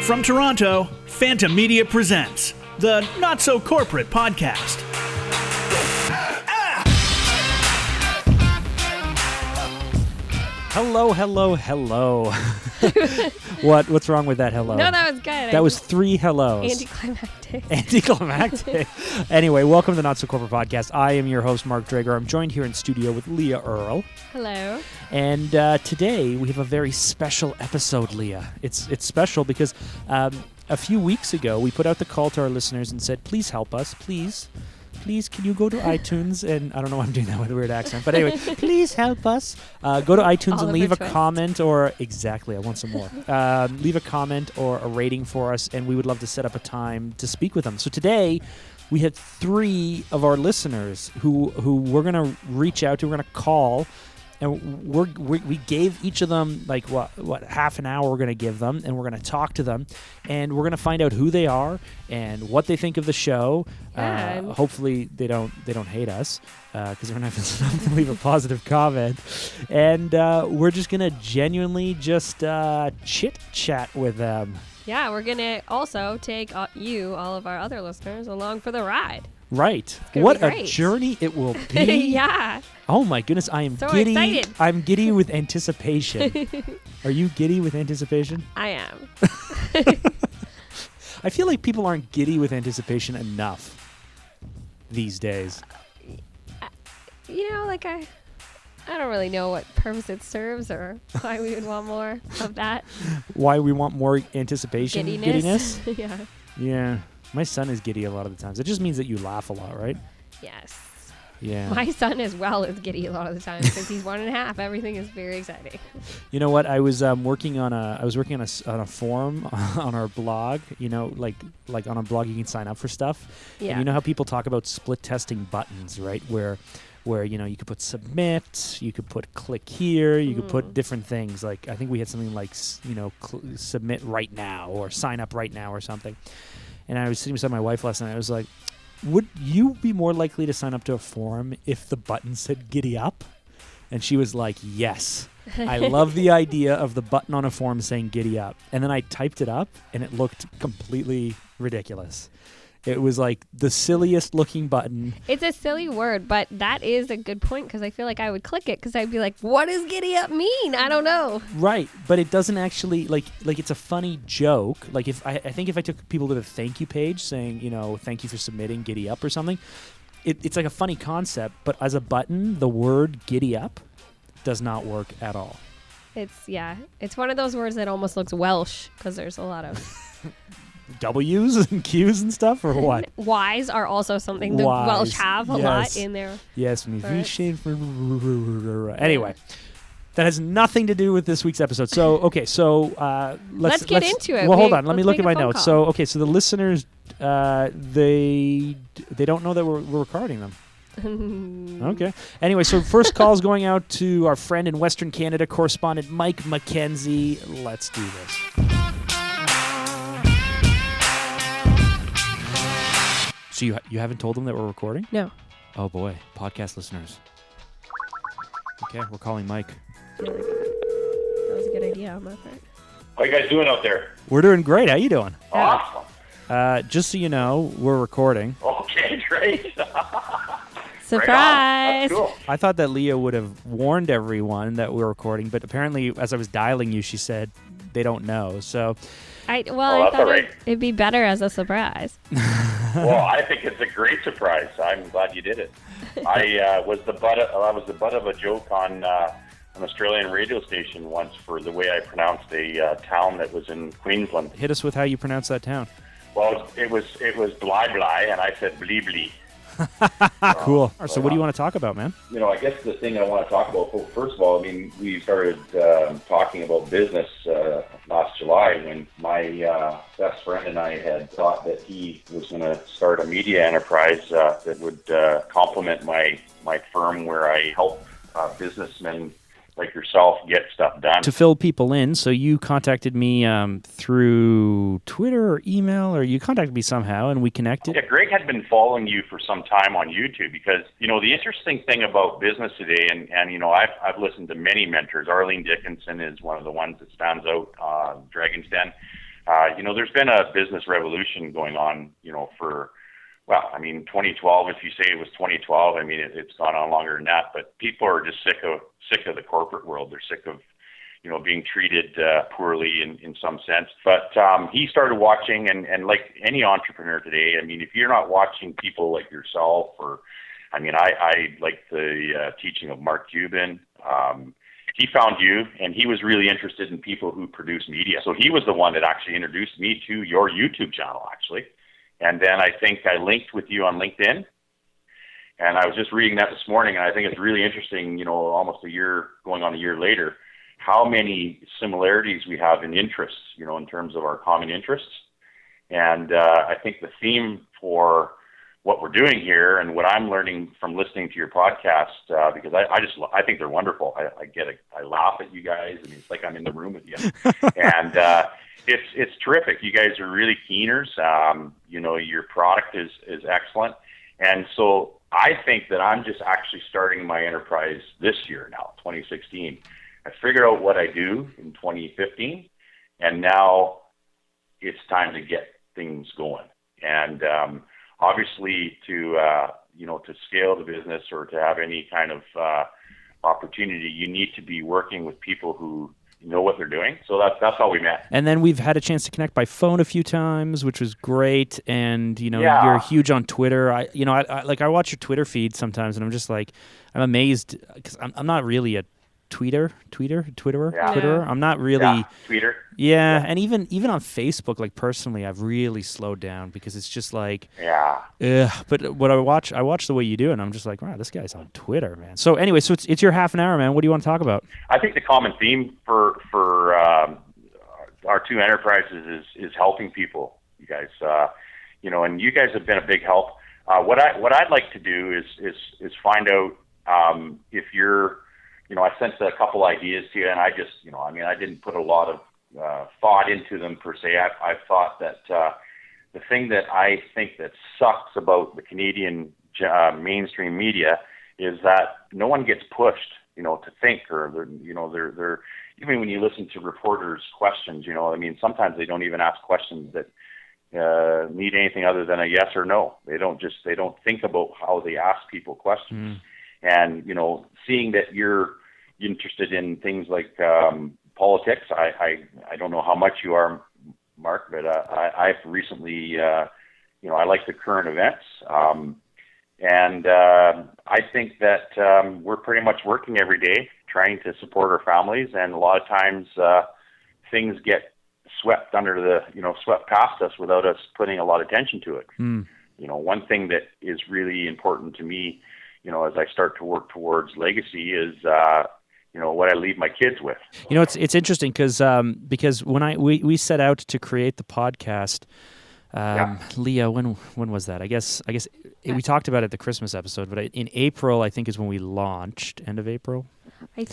From Toronto, Phanta Media presents the Not So Corporate Podcast. Hello. What's wrong with that hello? No, that was good. That was 3 hellos. Anticlimactic. Anyway, welcome to the Not So Corporate Podcast. I am your host, Mark Drager. I'm joined here in studio with Leah Earle. Hello. And today we have a very special episode, Leah. It's special because a few weeks ago we put out the call to our listeners and said, please help us, please, can you go to iTunes and, I don't know why I'm doing that with a weird accent, but anyway, please help us. Go to iTunes and leave a comment or, exactly, I want some more. Leave a comment or a rating for us, and we would love to set up a time to speak with them. So today, we had 3 of our listeners who we're going to reach out to, we're going to call, and we gave each of them like what half an hour we're going to give them, and we're going to talk to them, and we're going to find out who they are and what they think of the show. Hopefully they don't hate us because we're not going to leave a positive comment, and we're just going to genuinely just chit chat with them. Yeah, we're going to also take all of our other listeners along for the ride. Right. What a journey it will be. Yeah. Oh my goodness, I am so giddy. Excited. I'm giddy with anticipation. Are you giddy with anticipation? I am. I feel like people aren't giddy with anticipation enough these days. I don't really know what purpose it serves or why we would want more of that. Why we want more anticipation? Giddiness? Yeah. Yeah. My son is giddy a lot of the times. It just means that you laugh a lot, right? Yes. Yeah. My son as well is giddy a lot of the time because he's 1.5. Everything is very exciting. You know what? I was working on a forum on our blog. You know, like on our blog, you can sign up for stuff. Yeah. And you know how people talk about split testing buttons, right? Where you could put submit, you could put click here, you could put different things. Like I think we had something like submit right now or sign up right now or something. And I was sitting beside my wife last night. I was like, would you be more likely to sign up to a forum if the button said giddy up? And she was like, yes. I love the idea of the button on a forum saying giddy up. And then I typed it up, and it looked completely ridiculous. It was like the silliest looking button. It's a silly word, but that is a good point because I feel like I would click it because I'd be like, what does giddy up mean? I don't know. Right, but it doesn't actually, like it's a funny joke. Like I think if I took people to the thank you page saying, thank you for submitting giddy up or something, it's like a funny concept, but as a button, the word giddy up does not work at all. It's one of those words that almost looks Welsh because there's a lot of... W's and Q's and stuff, or what? Y's are also something the Welsh have a lot in there. Yes. Anyway, that has nothing to do with this week's episode. So, okay, let's get into it. Well, hold on. Let me look at my notes. So, okay, so the listeners, they don't know that we're recording them. Okay. Anyway, so first call is going out to our friend in Western Canada, correspondent Mike Mackenzie. Let's do this. So you haven't told them that we're recording? No. Oh boy, podcast listeners. Okay, we're calling Mike. That was a good idea on my part. How you guys doing out there? We're doing great. How you doing? Awesome. Just so you know, we're recording. Okay, great. Surprise! Right, that's cool. I thought that Leah would have warned everyone that we're recording, but apparently, as I was dialing you, she said they don't know. So, I thought it'd be better as a surprise. Well, I think it's a great surprise. I'm glad you did it. I was the butt of a joke on an Australian radio station once for the way I pronounced a town that was in Queensland. Hit us with how you pronounce that town. Well, it was Bly Bly, and I said Blee Blee. Cool. So what do you want to talk about, man? I guess the thing I want to talk about, first of all, we started talking about business last July when my best friend and I had thought that he was going to start a media enterprise that would complement my firm where I help businessmen like yourself get stuff done. To fill people in, so you contacted me through Twitter or email, or you contacted me somehow, and we connected? Yeah, Greg had been following you for some time on YouTube because, the interesting thing about business today, and I've listened to many mentors. Arlene Dickinson is one of the ones that stands out, Dragon's Den. There's been a business revolution going on, for, 2012, if you say it was 2012, it's gone on longer than that, but people are just sick of the corporate world. They're sick of, being treated poorly in some sense. But he started watching, and like any entrepreneur today, if you're not watching people like yourself, or, I like the teaching of Mark Cuban. He found you, and he was really interested in people who produce media. So he was the one that actually introduced me to your YouTube channel, actually. And then I think I linked with you on LinkedIn. And I was just reading that this morning, and I think it's really interesting, almost a year, going on a year later, how many similarities we have in interests, in terms of our common interests. And I think the theme for what we're doing here, and what I'm learning from listening to your podcast, because I think they're wonderful. I laugh at you guys. It's like I'm in the room with you, and it's terrific. You guys are really keeners. Your product is excellent, and so I think that I'm just actually starting my enterprise this year now, 2016. I figured out what I do in 2015, and now it's time to get things going. And obviously, to scale the business or to have any kind of opportunity, you need to be working with people who know what they're doing. So that's how we met. And then we've had a chance to connect by phone a few times, which was great. And you're huge on Twitter. I watch your Twitter feed sometimes, and I'm just like, I'm amazed because I'm not really a Twitterer. I'm not really Twitter. Yeah, and even on Facebook, like personally, I've really slowed down because it's just like, but what I watch the way you do, and I'm just like, wow, this guy's on Twitter, man. So anyway, so it's your half an hour, man. What do you want to talk about? I think the common theme for our two enterprises is helping people. You guys, and you guys have been a big help. What I'd like to do is find out if you're. I sent a couple ideas to you, and I just, I didn't put a lot of thought into them per se. I've thought that the thing that I think that sucks about the Canadian mainstream media is that no one gets pushed, to think, or they're even when you listen to reporters' questions, sometimes they don't even ask questions that need anything other than a yes or no. They don't think about how they ask people questions. And, seeing that you're interested in things like politics, I don't know how much you are, Mark, but I've recently, I like the current events. And I think that we're pretty much working every day trying to support our families. And a lot of times things get swept past us without us putting a lot of attention to it. One thing that is really important to me, as I start to work towards legacy is, what I leave my kids with. It's interesting because when we set out to create the podcast, Leah, when was that? I guess we talked about it at the Christmas episode, but in April, I think is when we launched. End of April. I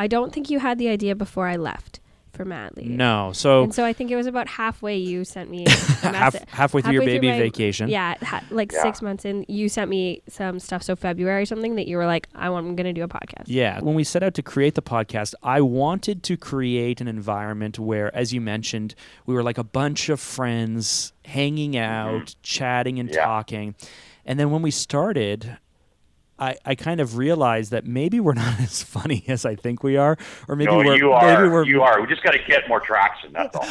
don't think you had the idea before I left for mat leave. No, so I think it was about halfway you sent me a message. halfway through your baby vacation. Yeah, 6 months in, you sent me some stuff. So February or something that you were like, I'm going to do a podcast. Yeah, when we set out to create the podcast, I wanted to create an environment where, as you mentioned, we were like a bunch of friends hanging out, chatting and talking. And then when we started, I kind of realized that maybe we're not as funny as I think we are, or maybe you are. We just got to get more traction. That's all.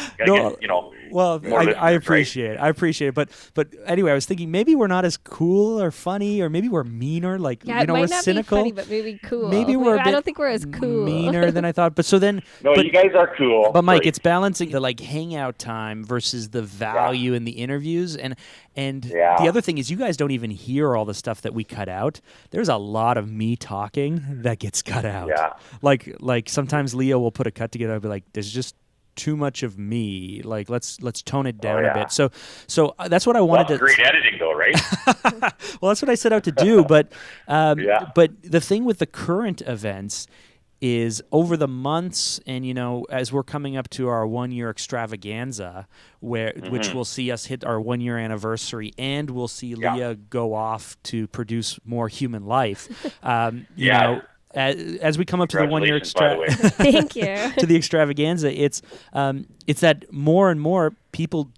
I appreciate it. But anyway, I was thinking maybe we're not as cool or funny, or maybe we're meaner. Like it might we're not cynical. Be funny, but maybe cool. Maybe we're. I don't think we're as cool. Meaner than I thought. But so then. You guys are cool. But Mike, it's balancing the hangout time versus the value in the interviews, and the other thing is you guys don't even hear all the stuff that we cut out. There's a lot of me talking that gets cut out. Yeah. Like sometimes Leo will put a cut together. I'll be like, there's just too much of me. Like let's tone it down a bit. So that's what I wanted to. Great editing though, right? Well, that's what I set out to do. But the thing with the current events is over the months, and as we're coming up to our 1-year extravaganza, which will see us hit our 1-year anniversary, and we'll see Leah go off to produce more human life. as we come up to the 1 year Thank you. to the extravaganza, it's that more and more people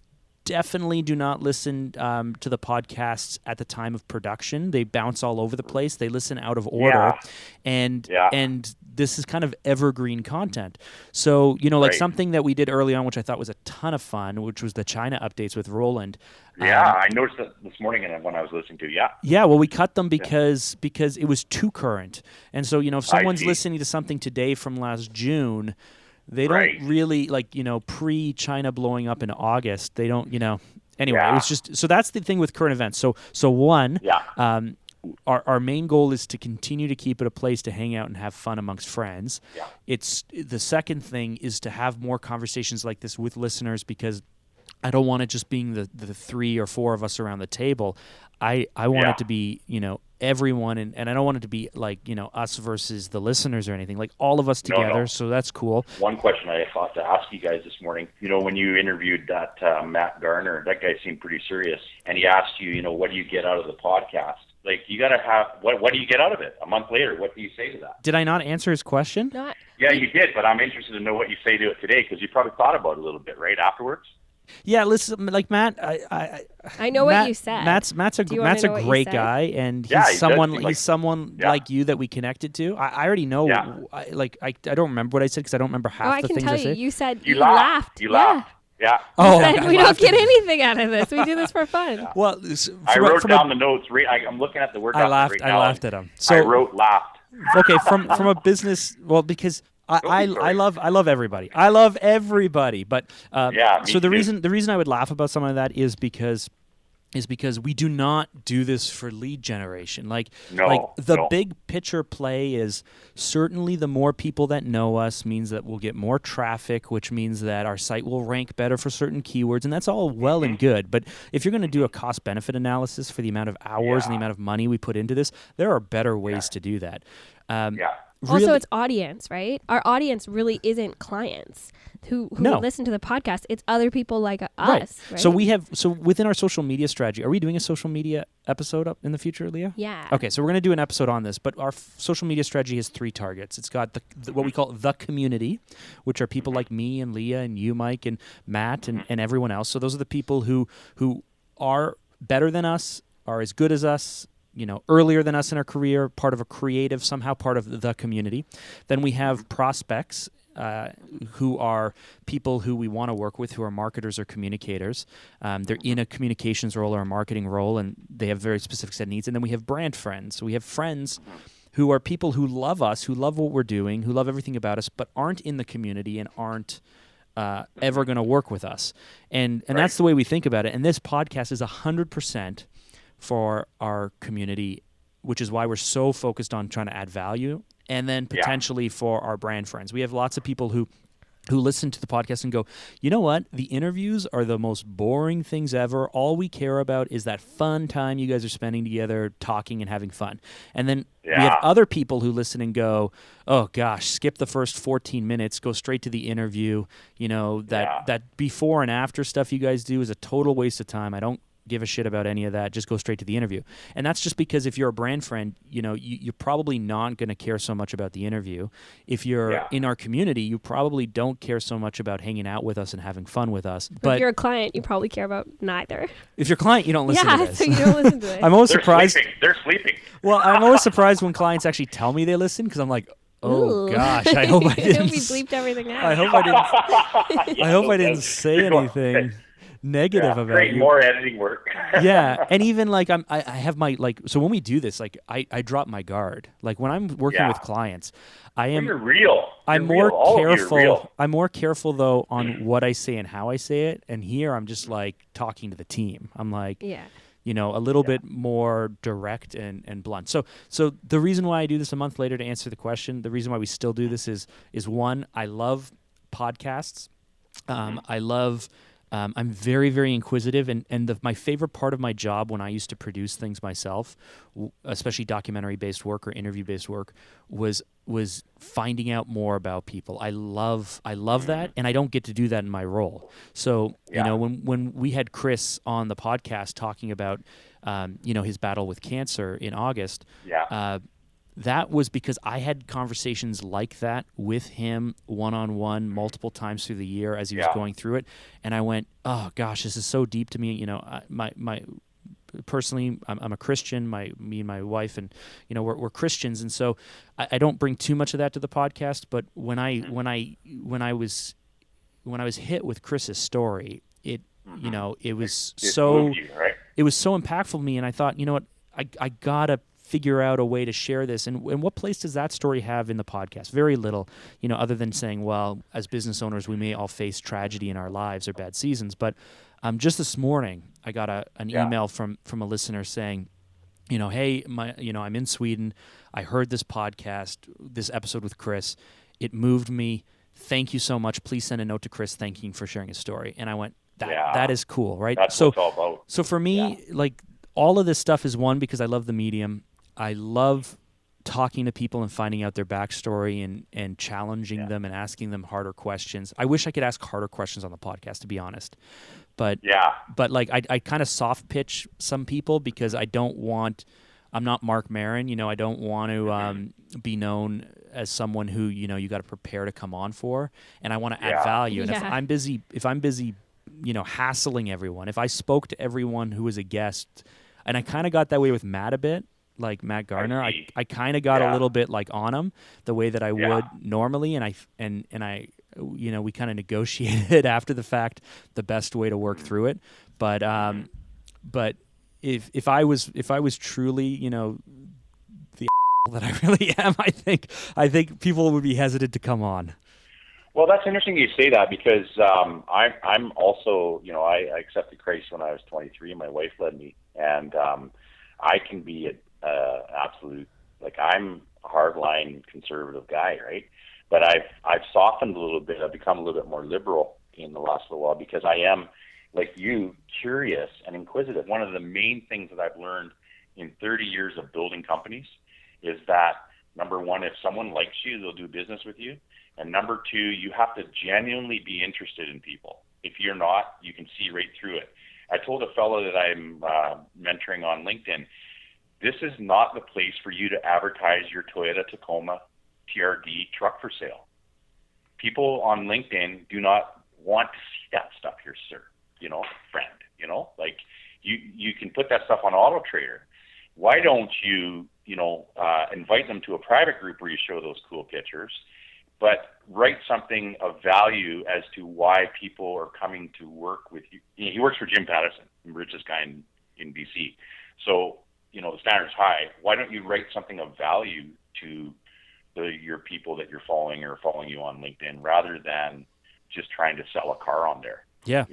definitely do not listen to the podcasts at the time of production. They bounce all over the place. They listen out of order, and this is kind of evergreen content. So, like something that we did early on, which I thought was a ton of fun, which was the China updates with Roland. I noticed that this morning when I was listening to Yeah, well, we cut them because it was too current. And so, if someone's listening to something today from last June, they don't really, pre-China blowing up in August, they don't, Anyway, it was just, so that's the thing with current events. So one, our main goal is to continue to keep it a place to hang out and have fun amongst friends. Yeah. It's the second thing is to have more conversations like this with listeners, because I don't want it just being the 3 or 4 of us around the table. I want it to be, everyone, and I don't want it to be like, us versus the listeners or anything, like all of us together. No. So that's cool. One question I thought to ask you guys this morning, when you interviewed that Matt Garner, that guy seemed pretty serious, and he asked you, what do you get out of the podcast? Like, you got to have, what do you get out of it? A month later, what do you say to that? Did I not answer his question? Not. Yeah, you did, but I'm interested to know what you say to it today, because you probably thought about it a little bit, right, afterwards? Yeah, listen, like Matt, I know what you said. Matt's a great guy, and he's someone like you that we connected to. I already know. Yeah. I don't remember what I said because I don't remember half the things I said. I can tell you. You said you laughed. You laughed. Yeah. Oh, we don't get anything out of this. We do this for fun. Yeah. Well, I wrote down the notes. I'm looking at the word. I laughed. Right now, I laughed at him. So I wrote laughed. Okay, from a business. Well, because. I love everybody. I love everybody. But so the reason I would laugh about something like that is because we do not do this for lead generation. The big picture play is certainly the more people that know us means that we'll get more traffic, which means that our site will rank better for certain keywords, and that's all well and good. But if you're going to do a cost-benefit analysis for the amount of hours and the amount of money we put into this, there are better ways to do that. Also, it's audience, right? Our audience really isn't clients who listen to the podcast. It's other people like us. Right? So within our social media strategy, are we doing a social media episode up in the future, Leah? Yeah. Okay, so we're going to do an episode on this, but our social media strategy has 3 targets. It's got what we call the community, which are people like me and Leah and you, Mike, and Matt and everyone else. So those are the people who are better than us, are as good as us, earlier than us in our career, part of a creative, somehow part of the community. Then we have prospects, who are people who we want to work with, who are marketers or communicators. They're in a communications role or a marketing role, and they have very specific set needs. And then we have brand friends. So we have friends who are people who love us, who love what we're doing, who love everything about us, but aren't in the community and aren't ever going to work with us. And that's the way we think about it. And this podcast is 100% for our community, which is why we're so focused on trying to add value, and then potentially for our brand friends. We have lots of people who listen to the podcast and go, you know what? The interviews are the most boring things ever. All we care about is that fun time you guys are spending together, talking and having fun. And then we have other people who listen and go, oh gosh, skip the first 14 minutes, go straight to the interview. That before and after stuff you guys do is a total waste of time. I don't give a shit about any of that. Just go straight to the interview. And that's just because if you're a brand friend, you're probably not going to care so much about the interview. If you're in our community, you probably don't care so much about hanging out with us and having fun with us. But if you're a client, you probably care about neither. If you're a client, you don't listen to this. So you don't listen to it. I'm always surprised. They're sleeping. Well, I'm always surprised when clients actually tell me they listen, because I'm like, oh gosh, I hope I didn't. We bleeped everything out. I hope I didn't say anything negative about you. More editing work. Yeah, and even I have my so when we do this, I drop my guard. Like when I'm working with clients, I am. You're real. I'm more careful. I'm more careful though on what I say and how I say it. And here I'm just talking to the team. I'm like, a little bit more direct and blunt. So the reason why I do this a month later to answer the question, the reason why we still do this is one, I love podcasts. I love. I'm very, very inquisitive, and my favorite part of my job when I used to produce things myself, especially documentary-based work or interview-based work, was finding out more about people. I love that, and I don't get to do that in my role. So when we had Chris on the podcast talking about his battle with cancer in August, that was because I had conversations like that with him one-on-one multiple times through the year as he was going through it. And I went, oh gosh, this is so deep to me. Personally, I'm a Christian. Me and my wife, and we're Christians, and so I don't bring too much of that to the podcast. But when I was hit with Chris's story, it was so impactful to me, and I thought, you know what, I gotta figure out a way to share this. And what place does that story have in the podcast? Very little, other than saying, well, as business owners, we may all face tragedy in our lives or bad seasons. But just this morning, I got an email from a listener saying, hey, I'm in Sweden. I heard this podcast, this episode with Chris. It moved me. Thank you so much. Please send a note to Chris thanking him for sharing his story. And I went, that is cool, right? That's what it's all about. So for me, like, all of this stuff is one, because I love the medium. I love talking to people and finding out their backstory and challenging them and asking them harder questions. I wish I could ask harder questions on the podcast, to be honest. But like I kind of soft pitch some people because I'm not Mark Maron, I don't want to be known as someone who, you got to prepare to come on for, and I want to add value. And if I'm busy, hassling everyone, if I spoke to everyone who was a guest, and I kind of got that way with Matt a bit, like Matt Gardner, I kind of got a little bit like on him the way that I would normally, and I we kind of negotiated after the fact the best way to work through it. But if I was truly the that I really am, I think people would be hesitant to come on. Well, that's interesting you say that, because I'm also, I accepted Christ when I was 23, and my wife led me, and I can be an absolute, like, I'm a hardline conservative guy, right? But I've softened a little bit. I've become a little bit more liberal in the last little while, because I am, like you, curious and inquisitive. One of the main things that I've learned in 30 years of building companies is that, number one, if someone likes you, they'll do business with you. And number two, you have to genuinely be interested in people. If you're not, you can see right through it. I told a fellow that I'm mentoring on LinkedIn, this is not the place for you to advertise your Toyota Tacoma TRD truck for sale. People on LinkedIn do not want to see that stuff here, sir, friend, like you can put that stuff on Auto Trader. Why don't you, invite them to a private group where you show those cool pictures, but write something of value as to why people are coming to work with you. He works for Jim Patterson, the richest guy in BC. So, the standard's high. Why don't you write something of value to your people that you're following or following you on LinkedIn, rather than just trying to sell a car on there? Yeah.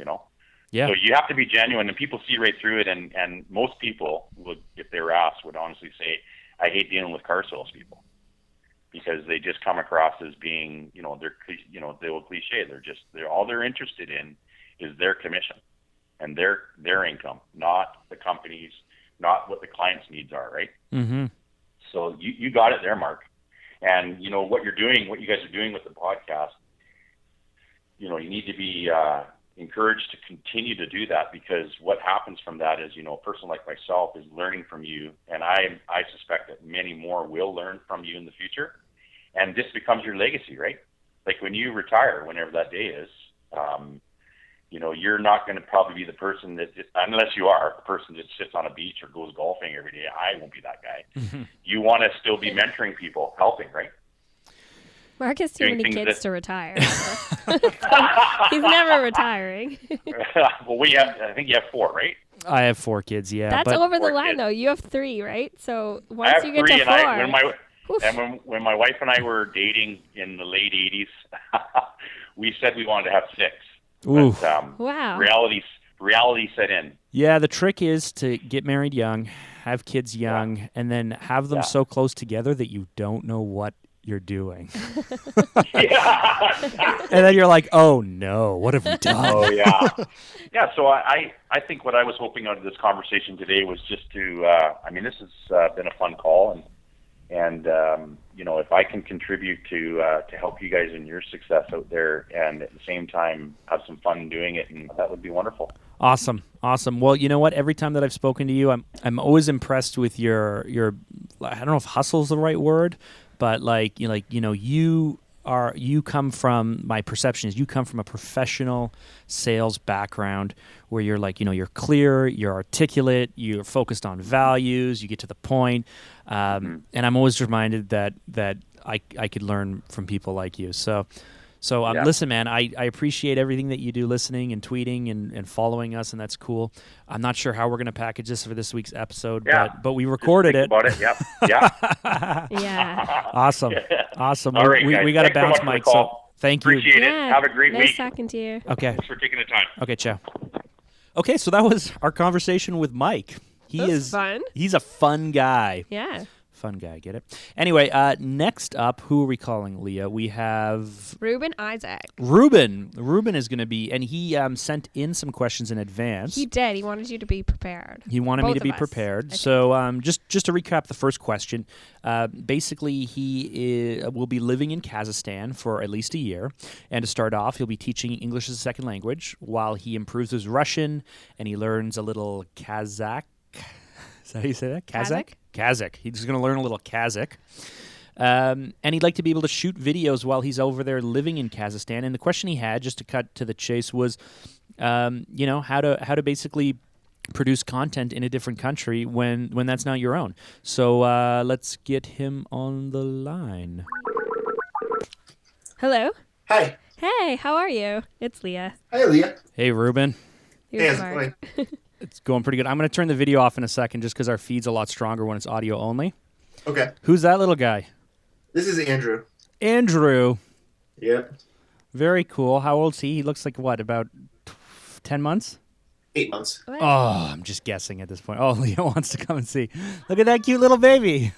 Yeah. So you have to be genuine, and people see right through it. And most people would, if they were asked, would honestly say, I hate dealing with car salespeople, because they just come across as being, they will cliche. All they're interested in is their commission and their income, not the company's, not what the client's needs are, right? Mm-hmm. So you got it there, Mark. And what you're doing, what you guys are doing with the podcast, you need to be encouraged to continue to do that, because what happens from that is, a person like myself is learning from you, and I suspect that many more will learn from you in the future, and this becomes your legacy, right? Like when you retire, whenever that day is, you're not going to probably be the person that, unless you are the person that sits on a beach or goes golfing every day. I won't be that guy. Mm-hmm. You want to still be mentoring people, helping, right? Mark has too many kids to retire. He's never retiring. Well, I think you have 4, right? I have 4 kids, yeah. That's over the line, though. You have 3, right? So once you get to 4... when my wife and I were dating in the late 80s, we said we wanted to have 6. Oof. But, wow. Reality set in. Yeah, the trick is to get married young, have kids young, and then have them so close together that you don't know what you're doing. And then you're like, oh no, what have we done? Oh yeah. Yeah, so I think what I was hoping out of this conversation today was just to this has been a fun call, and if I can contribute to help you guys in your success out there, and at the same time have some fun doing it, and that would be wonderful. Awesome. Well, you know what? Every time that I've spoken to you, I'm always impressed with your I don't know if hustle is the right word, but you come from, my perception is you come from a professional sales background where you're you're clear, you're articulate, you're focused on values, you get to the point. And I'm always reminded that I could learn from people like you. So listen, man, I appreciate everything that you do, listening and tweeting and following us, and that's cool. I'm not sure how we're going to package this for this week's episode, but we recorded it. About it. Yep. Yeah. Yeah. Awesome. All right, we got to bounce, so much Mike. for the So call. thank you. Appreciate it. Have a great nice week. talking to you. Okay. Thanks for taking the time. Okay, ciao. Okay, so that was our conversation with Mike. That's fun. He's a fun guy. Yeah. Fun guy, get it? Anyway, next up, who are we calling, Leah? We have Reuben Isaac. Reuben. Reuben is going to be, and he sent in some questions in advance. He did. He wanted you to be prepared. He wanted me to be prepared. So just to recap the first question, basically he will be living in Kazakhstan for at least a year. And to start off, he'll be teaching English as a second language while he improves his Russian and he learns a little Kazakh. Is that how you say that? Kazakh. He's going to learn a little Kazakh. And he'd like to be able to shoot videos while he's over there living in Kazakhstan. And the question he had, just to cut to the chase, was, how to basically produce content in a different country when that's not your own. So let's get him on the line. Hello. Hi. Hey, how are you? It's Leah. Hi, Leah. Hey, Reuben. You're Hey, smart. how's it going? It's going pretty good. I'm going to turn the video off in a second just because our feed's a lot stronger when it's audio only. Okay. Who's that little guy? This is Andrew. Andrew. Yep. Very cool. How old's he? He looks like what, about 10 months? 8 months. What? Oh, I'm just guessing at this point. Oh, Leo wants to come and see. Look at that cute little baby.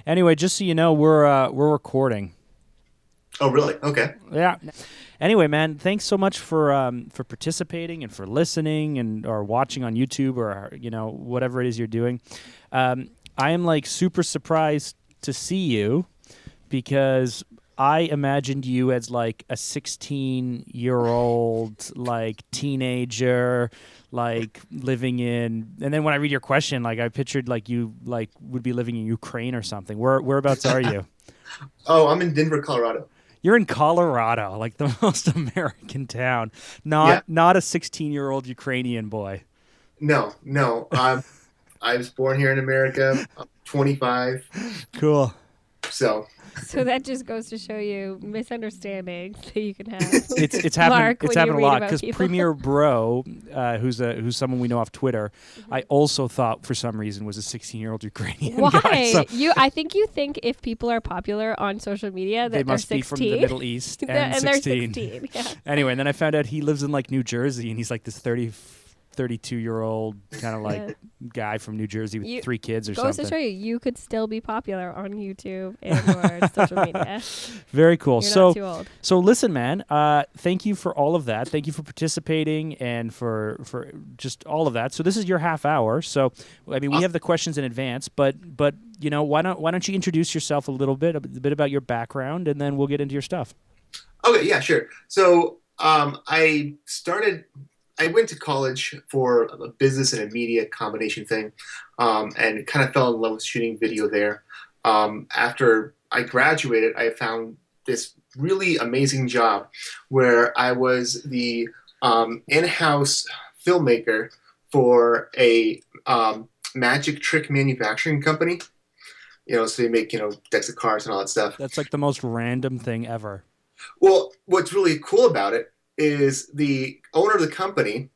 Anyway, just so you know, we're recording. Oh, really? Okay. Yeah. Anyway, man, thanks so much for participating and for listening and or watching on YouTube or whatever it is you're doing. I am super surprised to see you because I imagined you as a 16-year-old teenager living in, and then when I read your question, I pictured you would be living in Ukraine or something. Whereabouts are you? Oh, I'm in Denver, Colorado. You're in Colorado, the most American town. Not a 16-year-old Ukrainian boy. No. I was born here in America. I'm 25. Cool. So that just goes to show you misunderstandings that you can have. It's happening. Mark, It's when you happened a read lot about because people. Premier Bro, who's someone we know off Twitter, I also thought for some reason was a 16-year-old Ukrainian guy. Why? So I think you think if people are popular on social media that they must they're be 16. from the Middle East and they're 16. 16. Yeah. Anyway, and then I found out he lives in New Jersey, and he's this 32-year-old kind of guy from New Jersey with 3 kids or Goes something. to show you could still be popular on YouTube and or social media. Very cool. You're so not too old. So listen, man, thank you for all of that. Thank you for participating and for just all of that. So this is your half hour. So I mean, we have the questions in advance, but why don't you introduce yourself a bit about your background, and then we'll get into your stuff. okay, yeah, sure. So I went to college for a business and a media combination thing, and kind of fell in love with shooting video there. After I graduated, I found this really amazing job where I was the in-house filmmaker for a magic trick manufacturing company. So they make, decks of cards and all that stuff. That's the most random thing ever. Well, what's really cool about it is the owner of the company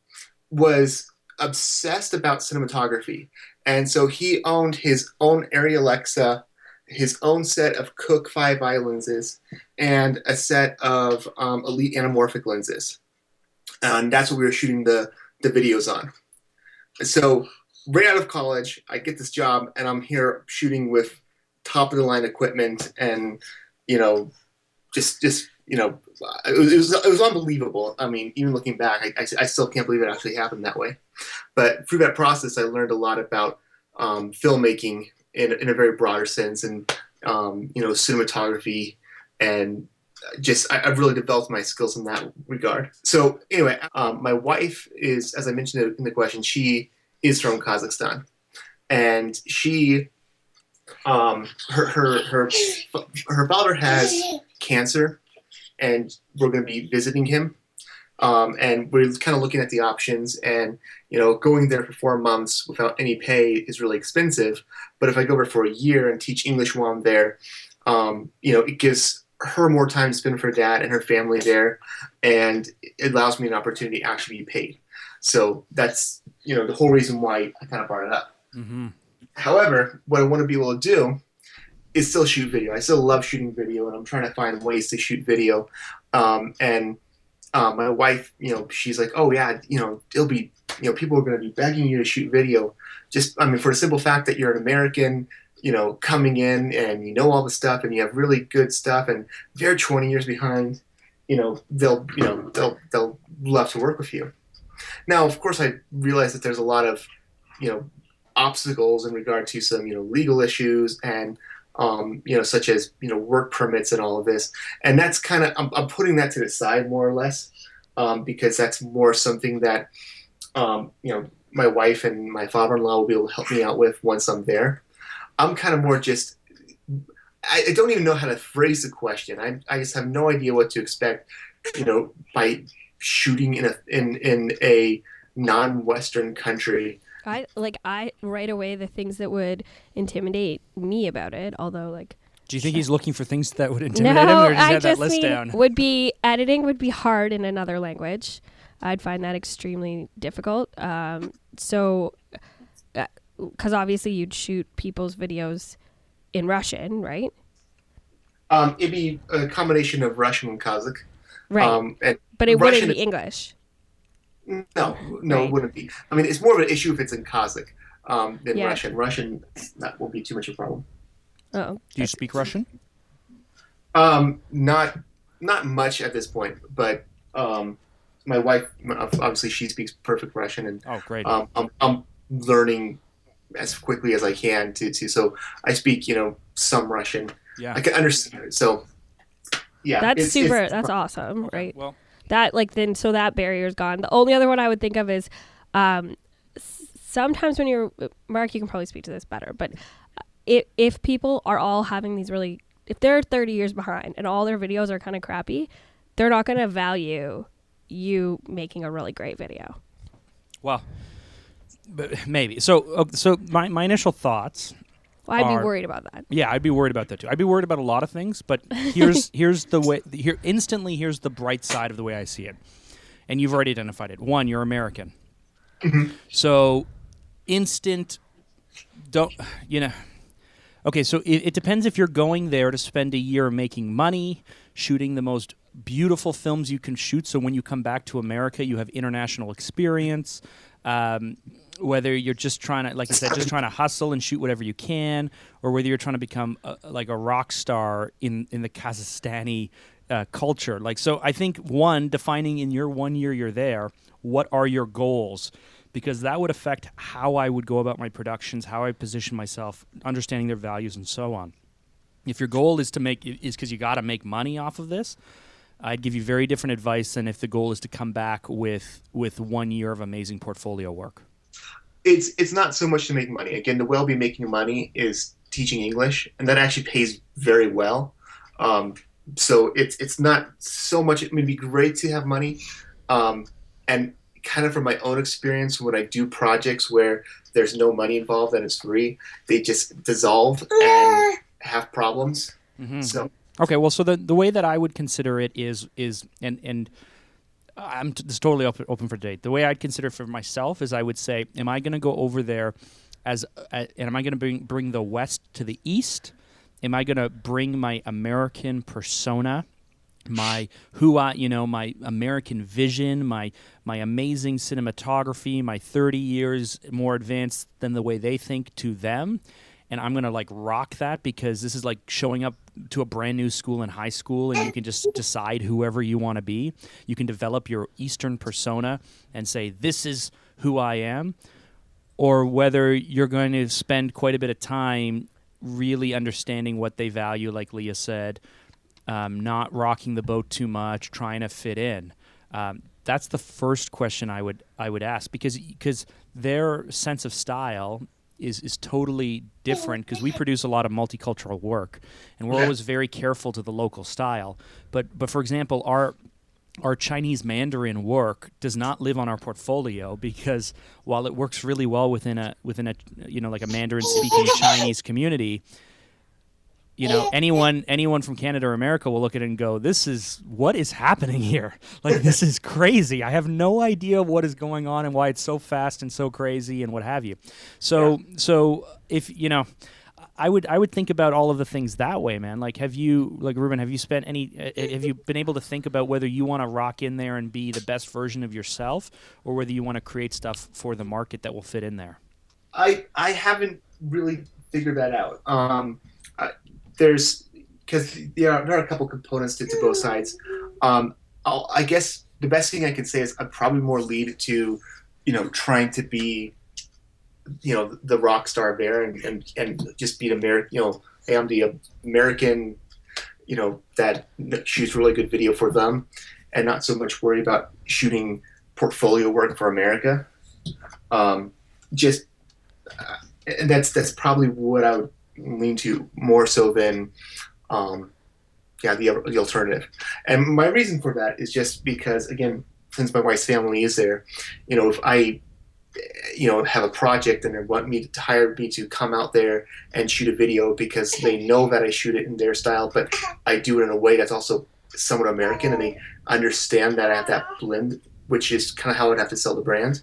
was obsessed about cinematography. And so he owned his own Arri Alexa, his own set of Cooke 5i lenses, and a set of Elite anamorphic lenses. And that's what we were shooting the videos on. So right out of college, I get this job, and I'm here shooting with top-of-the-line equipment and, it was unbelievable. I mean, even looking back, I still can't believe it actually happened that way. But through that process, I learned a lot about filmmaking in a very broader sense, and cinematography, and I've really developed my skills in that regard. So anyway, my wife is, as I mentioned in the question, she is from Kazakhstan, and she, her father has cancer, and we're going to be visiting him. And we're kind of looking at the options, and going there for 4 months without any pay is really expensive. But if I go there for a year and teach English while I'm there, it gives her more time to spend with her dad and her family there, and it allows me an opportunity to actually be paid. So that's the whole reason why I kind of brought it up. Mm-hmm. However, what I want to be able to do is still shoot video. I still love shooting video, and I'm trying to find ways to shoot video. My wife, she's like, oh yeah, it'll be, people are going to be begging you to shoot video. For the simple fact that you're an American, coming in and all the stuff and you have really good stuff, and they're 20 years behind, they'll love to work with you. Now, of course, I realize that there's a lot of, obstacles in regard to some, legal issues and, such as, work permits and all of this. And that's kind of, I'm putting that to the side more or less, because that's more something that, my wife and my father-in-law will be able to help me out with once I'm there. I'm kind of more just, I don't even know how to phrase the question. I just have no idea what to expect, by shooting in a non-Western country. I right away the things that would intimidate me about it, although do you think he's looking for things that would intimidate him, or does he have that list down? Editing would be hard in another language. I'd find that extremely difficult. Because obviously you'd shoot people's videos in Russian, right? It'd be a combination of Russian and Kazakh. Right. But it wouldn't be English. No, Right. It wouldn't be. It's more of an issue if it's in Kazakh than Russian. Russian, that won't be too much of a problem. Oh. Do you speak Russian? Not much at this point, but my wife, obviously, she speaks perfect Russian, and great. I'm learning as quickly as I can to so I speak some Russian. Yeah, I can understand it. So yeah, that's that's awesome, okay, right? Well, that so that barrier's gone. The only other one I would think of is sometimes when you're Mark, you can probably speak to this better, but if people are all having these if they're 30 years behind and all their videos are kind of crappy, they're not going to value you making a really great video. Well, but maybe. So my initial thoughts. Well, I'd be worried about that. Yeah, I'd be worried about that too. I'd be worried about a lot of things, but here's the way. Here's the bright side of the way I see it, and you've already identified it. One, you're American, so instant. Okay, so it depends if you're going there to spend a year making money, shooting the most beautiful films you can shoot, so when you come back to America, you have international experience. Whether you're just trying to, like I said, just trying to hustle and shoot whatever you can, or whether you're trying to become like a rock star in the Kazakhstani culture. So I think, one, defining in your 1 year you're there, what are your goals? Because that would affect how I would go about my productions, how I position myself, understanding their values, and so on. If your goal is because you got to make money off of this, I'd give you very different advice than if the goal is to come back with 1 year of amazing portfolio work. It's not so much to make money. Again, the way I'll be making money is teaching English, and that actually pays very well. So it's not so much. It would be great to have money, and kind of from my own experience, when I do projects where there's no money involved and it's free, they just dissolve and have problems. Mm-hmm. So okay, well, so the way that I would consider it is and I'm this is totally open for debate. The way I'd consider it for myself is I would say, am I going to go over there and am I going to bring the West to the East? Am I going to bring my American persona, my American vision, my amazing cinematography, my 30 years more advanced than the way they think to them? And I'm going to rock that because this is like showing up to a brand new school in high school and you can just decide whoever you want to be. You can develop your Eastern persona and say, this is who I am. Or whether you're going to spend quite a bit of time really understanding what they value, like Leah said, not rocking the boat too much, trying to fit in. That's the first question I would ask because their sense of style is totally different because we produce a lot of multicultural work, and we're always very careful to the local style. But for example, our Chinese Mandarin work does not live on our portfolio because while it works really well within a like a Mandarin speaking Chinese community, anyone from Canada or America will look at it and go, what is happening here? Like, this is crazy. I have no idea what is going on and why it's so fast and so crazy and what have you. So if I would think about all of the things that way, man. Like, Reuben, have you been able to think about whether you want to rock in there and be the best version of yourself, or whether you want to create stuff for the market that will fit in there? I haven't really figured that out. Because there are a couple components to both sides. I guess the best thing I can say is I'm probably more lead to, trying to be, the rock star there and just be an American. Hey, I'm the American, that shoots really good video for them, and not so much worry about shooting portfolio work for America. And that's probably what I would lean to more so than the alternative. And my reason for that is just because, again, since my wife's family is there, if I have a project and they want me to hire me to come out there and shoot a video because they know that I shoot it in their style, but I do it in a way that's also somewhat American, and they understand that I have that blend, which is kind of how I'd have to sell the brand,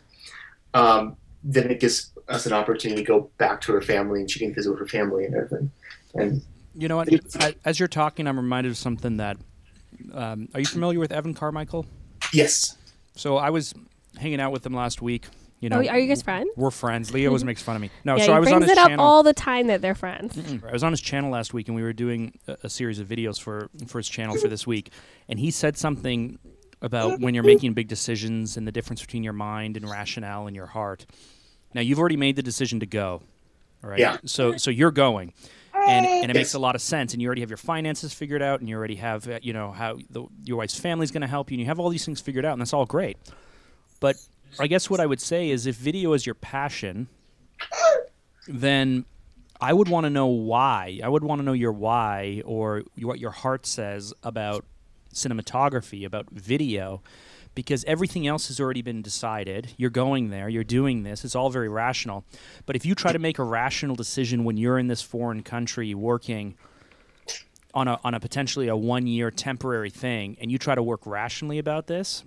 then it gives us an opportunity to go back to her family, and she can visit with her family and everything. And you know what? As you're talking, I'm reminded of something that. Are you familiar with Evan Carmichael? Yes. So I was hanging out with him last week. Are you guys friends? We're friends. Leah always makes fun of me. No, yeah, so I was on his channel. He brings it up all the time that they're friends. I was on his channel last week, and we were doing a series of videos for his channel for this week. And he said something about when you're making big decisions and the difference between your mind and rationale and your heart. Now, you've already made the decision to go, right? Yeah. So you're going, and it makes a lot of sense, and you already have your finances figured out, and you already have how your wife's family is going to help you, and you have all these things figured out, and that's all great. But I guess what I would say is if video is your passion, then I would want to know why. I would want to know your why, or what your heart says about cinematography, about video, because everything else has already been decided. You're going there, you're doing this, it's all very rational. But if you try to make a rational decision when you're in this foreign country working on a potentially a 1-year temporary thing, and you try to work rationally about this,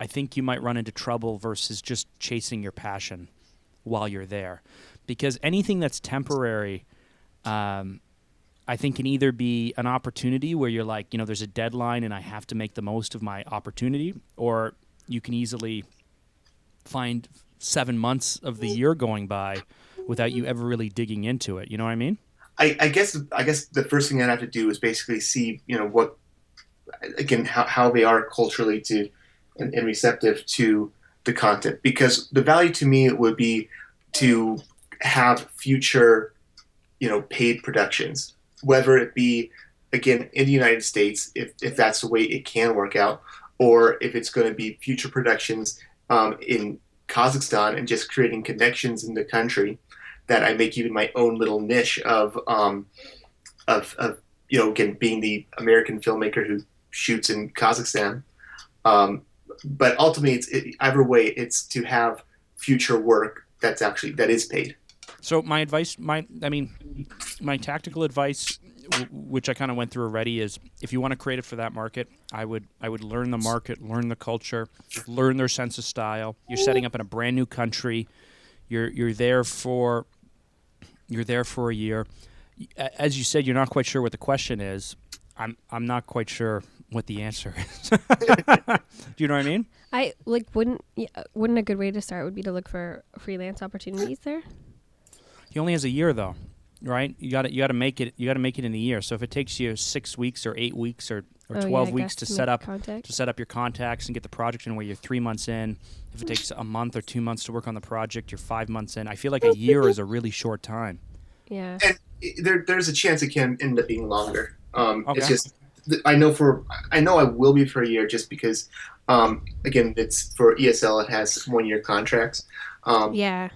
I think you might run into trouble versus just chasing your passion while you're there. Because anything that's temporary, I think can either be an opportunity where you're like, there's a deadline and I have to make the most of my opportunity, or you can easily find 7 months of the year going by without you ever really digging into it. You know what I mean? I guess the first thing I'd have to do is basically see, what, again, how they are culturally and receptive to the content, because the value to me would be to have future, paid productions, whether it be, again, in the United States, if that's the way it can work out, or if it's going to be future productions in Kazakhstan, and just creating connections in the country that I make even my own little niche of again, being the American filmmaker who shoots in Kazakhstan. But ultimately, either way, it's to have future work that is paid. So my advice, my tactical advice, which I kind of went through already, is if you want to create it for that market, I would learn the market, learn the culture, learn their sense of style. You're setting up in a brand new country. You're there for a year. As you said, you're not quite sure what the question is. I'm not quite sure what the answer is. Do you know what I mean? Wouldn't a good way to start would be to look for freelance opportunities there? He only has a year though, right? You got to make it. You got to make it in a year. So if it takes you 6 weeks or 8 weeks or 12 weeks to set up your contacts and get the project in, where you're 3 months in, if it takes a month or 2 months to work on the project, you're 5 months in. I feel like a year is a really short time. Yeah. And there's a chance it can end up being longer. Okay. It's just I know I will be for a year, just because again, it's for ESL, it has 1 year contracts. Yeah.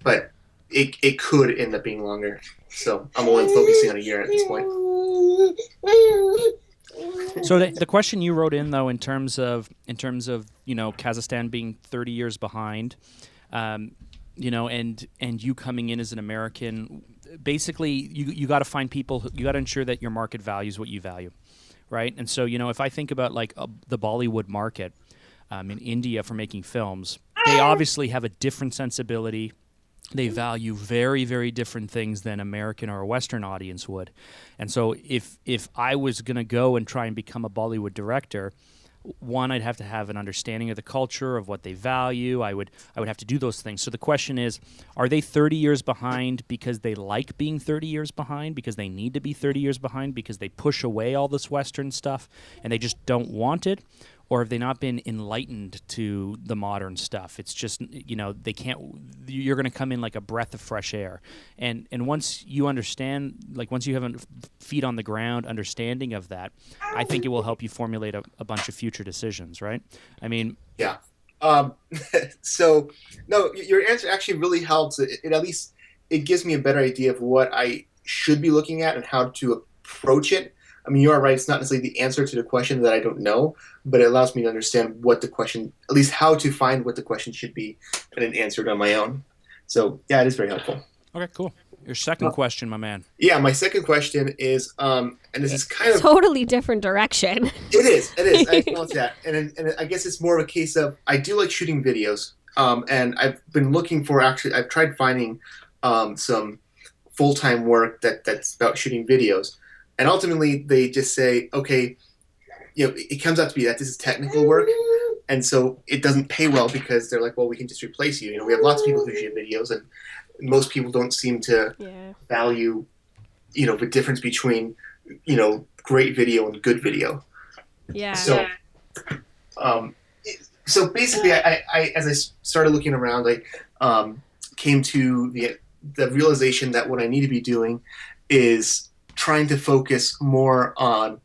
But it could end up being longer. So I'm only focusing on a year at this point. So the question you wrote in though, in terms of Kazakhstan being 30 years behind, and you coming in as an American, basically you got to find people. You got to ensure that your market values what you value, right? And so if I think about like the Bollywood market in India for making films, they obviously have a different sensibility. They value very, very different things than American or a Western audience would. And so if I was going to go and try and become a Bollywood director, one, I'd have to have an understanding of the culture, of what they value. I would have to do those things. So the question is, are they 30 years behind because they like being 30 years behind, because they need to be 30 years behind, because they push away all this Western stuff and they just don't want it? Or have they not been enlightened to the modern stuff? It's just, they can't, you're going to come in like a breath of fresh air. And once you understand, like once you have a feet on the ground understanding of that, I think it will help you formulate a bunch of future decisions, right? I mean... Yeah. So, no, your answer actually really helps. It at least, it gives me a better idea of what I should be looking at and how to approach it. I mean, you are right. It's not necessarily the answer to the question that I don't know, but it allows me to understand what the question, at least how to find what the question should be, and then answer it on my own. So, yeah, it is very helpful. Okay, cool. Your second question, my man. Yeah, my second question is, and this is kind of totally different direction. It is. I acknowledge that, and I guess it's more of a case of I do like shooting videos, and I've been looking for I've tried finding some full-time work that's about shooting videos. And ultimately, they just say, okay, it comes out to be that this is technical work, and so it doesn't pay well because they're like, well, we can just replace you. We have lots of people who shoot videos, and most people don't seem to value, the difference between, great video and good video. Yeah. So, so basically, I as I started looking around, I came to the realization that what I need to be doing is trying to focus more on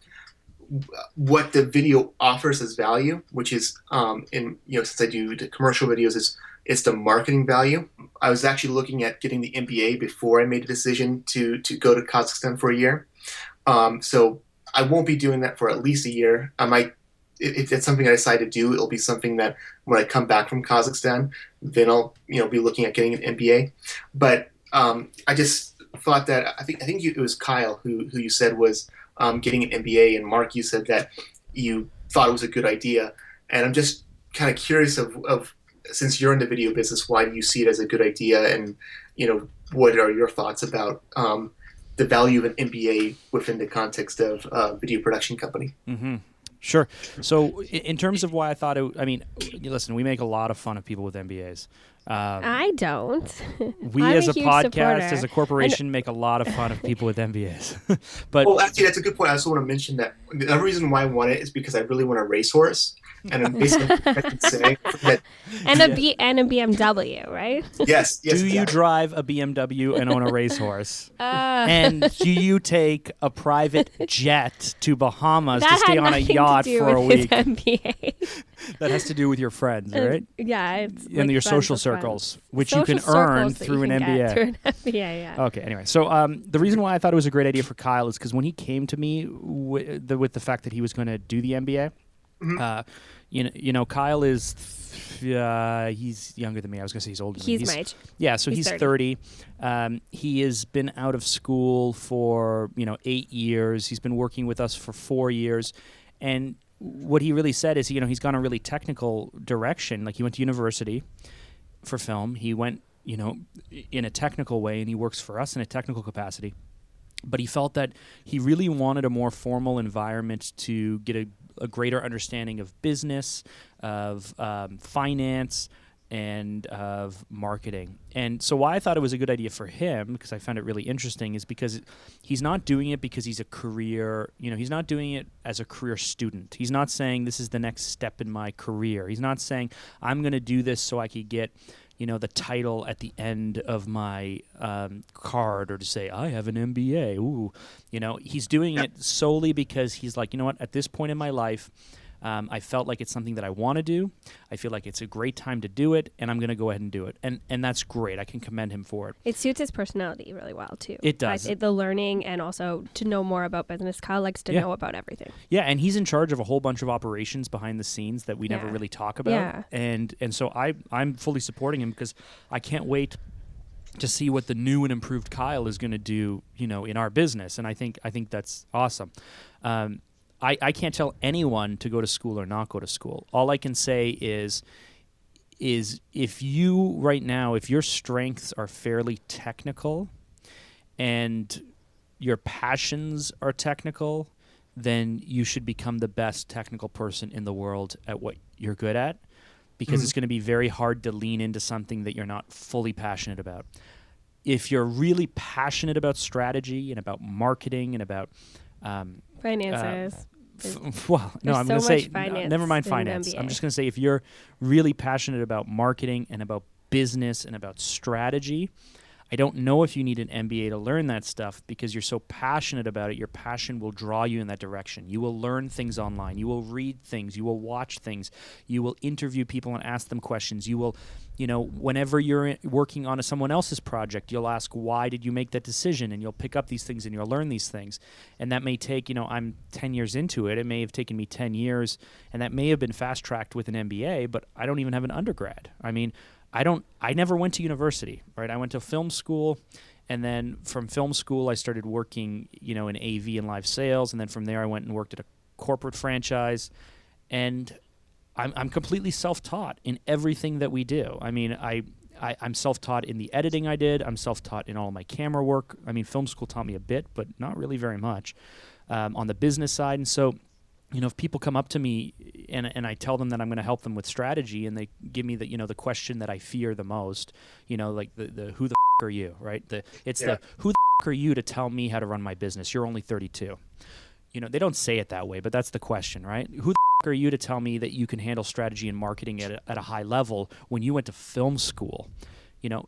what the video offers as value, which is since I do the commercial videos, it's the marketing value. I was actually looking at getting the MBA before I made a decision to go to Kazakhstan for a year. So I won't be doing that for at least a year. I might, if it's something I decide to do, it'll be something that when I come back from Kazakhstan, then I'll be looking at getting an MBA. But I just thought that I think it was Kyle who you said was getting an MBA, and Mark, you said that you thought it was a good idea. And I'm just kind of curious of since you're in the video business, why do you see it as a good idea, and what are your thoughts about the value of an MBA within the context of a video production company? Mm-hmm. Sure. So in terms of why I thought listen, we make a lot of fun of people with MBAs. I don't. We as a podcast, as a corporation, make a lot of fun of people with MBAs. But well, actually, that's a good point. I also want to mention that the other reason why I want it is because I really want a racehorse. And I'm basically saying that, and a BMW, right? Yes. Do you drive a BMW and own a racehorse? And do you take a private jet to Bahamas to stay on a yacht for a week? That has to do with your friends, right? Yeah, it's and your social circles, which you can earn through an MBA. Yeah. Okay. Anyway, so the reason why I thought it was a great idea for Kyle is because when he came to me with the fact that he was going to do the MBA. Mm-hmm. Kyle is he's younger than me. I was going to say he's older than me. He's my age. Yeah, so he's 30. He has been out of school for 8 years. He's been working with us for 4 years, and what he really said is he's gone a really technical direction. Like he went to university for film. He went in a technical way, and he works for us in a technical capacity. But he felt that he really wanted a more formal environment to get a greater understanding of business, of finance, and of marketing. And so why I thought it was a good idea for him, because I found it really interesting, is because he's not doing it because he's a career, he's not doing it as a career student. He's not saying this is the next step in my career. He's not saying I'm going to do this so I could get the title at the end of my card, or to say, I have an MBA. Ooh, he's doing it solely because he's like, at this point in my life, I felt like it's something that I want to do. I feel like it's a great time to do it, and I'm going to go ahead and do it. And that's great. I can commend him for it. It suits his personality really well, too. It does. The learning and also to know more about business. Kyle likes to know about everything. Yeah, and he's in charge of a whole bunch of operations behind the scenes that we never really talk about. Yeah. And so I'm fully supporting him because I can't wait to see what the new and improved Kyle is going to do, in our business. And I think that's awesome. I can't tell anyone to go to school or not go to school. All I can say is if you right now, if your strengths are fairly technical and your passions are technical, then you should become the best technical person in the world at what you're good at, because it's going to be very hard to lean into something that you're not fully passionate about. If you're really passionate about strategy and about marketing and about finances. I'm going to say, never mind finance. I'm just going to say, if you're really passionate about marketing and about business and about strategy, I don't know if you need an MBA to learn that stuff, because you're so passionate about it. Your passion will draw you in that direction. You will learn things online. You will read things. You will watch things. You will interview people and ask them questions. You will, whenever you're working on someone else's project, you'll ask, why did you make that decision? And you'll pick up these things and you'll learn these things. And that may take, I'm 10 years into it. It may have taken me 10 years, and that may have been fast-tracked with an MBA, but I don't even have an undergrad. I mean, I never went to university, right? I went to film school, and then from film school I started working, in AV and live sales, and then from there I went and worked at a corporate franchise, and I'm completely self-taught in everything that we do. I mean, I'm self-taught in the editing I did. I'm self-taught in all my camera work. I mean, film school taught me a bit, but not really very much on the business side. And so, if people come up to me and I tell them that I'm going to help them with strategy, and they give me the question that I fear the most, like the who the f*** are you, right? The who the f*** are you to tell me how to run my business? You're only 32. They don't say it that way, but that's the question, right? Who the f*** are you to tell me that you can handle strategy and marketing at a high level when you went to film school?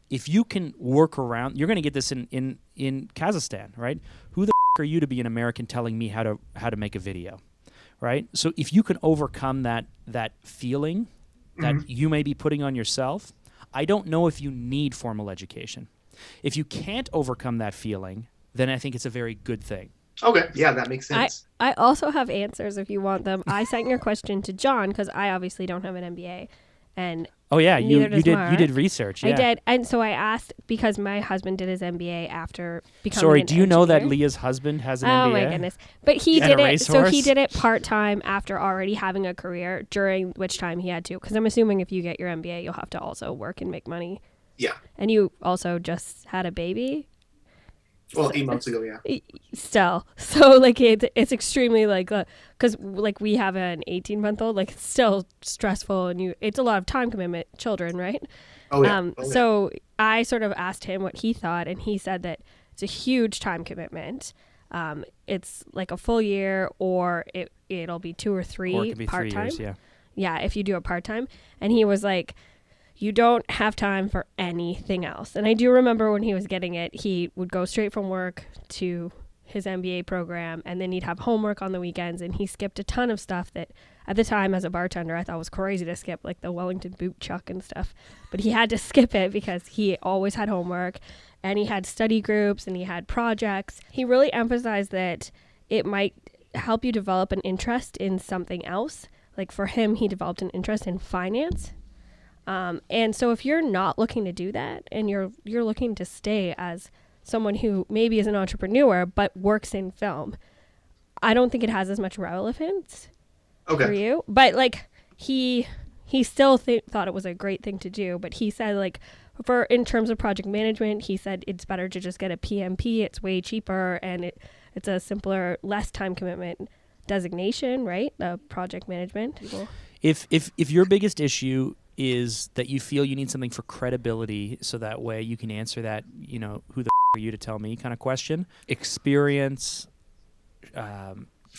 If you can work around, you're going to get this in Kazakhstan, right? Who the f*** are you to be an American telling me how to make a video? Right? So if you can overcome that feeling that you may be putting on yourself, I don't know if you need formal education. If you can't overcome that feeling, then I think it's a very good thing. Okay. Yeah, that makes sense. I also have answers if you want them. I sent your question to John because I obviously don't have an MBA. And oh yeah, you did did research. Yeah. I did, and so I asked because my husband did his MBA after becoming. Sorry, do you know that Leah's husband has an MBA? Oh my goodness! But he And did a it. So racehorse? he did it part time after already having a career. During which time he had to, because I'm assuming if you get your MBA, you'll have to also work and make money. Yeah. And you also just had a baby. Well, 8 months ago, yeah. Still, so it's extremely because we have an 18-month-old, it's still stressful, and it's a lot of time commitment. Children, right? Oh yeah. So I sort of asked him what he thought, and he said that it's a huge time commitment. It's like a full year, or it'll be 2 or 3 or it could be part-time. 3 years, yeah. Yeah, if you do it part-time. And he was like, you don't have time for anything else. And I do remember when he was getting it, he would go straight from work to his MBA program, and then he'd have homework on the weekends, and he skipped a ton of stuff that at the time as a bartender I thought was crazy to skip, like the Wellington boot chuck and stuff. But he had to skip it because he always had homework, and he had study groups, and he had projects. He really emphasized that it might help you develop an interest in something else. Like for him, he developed an interest in finance. And so if you're not looking to do that, and you're looking to stay as someone who maybe is an entrepreneur but works in film, I don't think it has as much relevance for you. But he still thought it was a great thing to do. But he said in terms of project management, he said it's better to just get a PMP. It's way cheaper, and it's a simpler, less time commitment designation, right? The project management. If your biggest issue is that you feel you need something for credibility, so that way you can answer that, who the are you to tell me kind of question. Experience,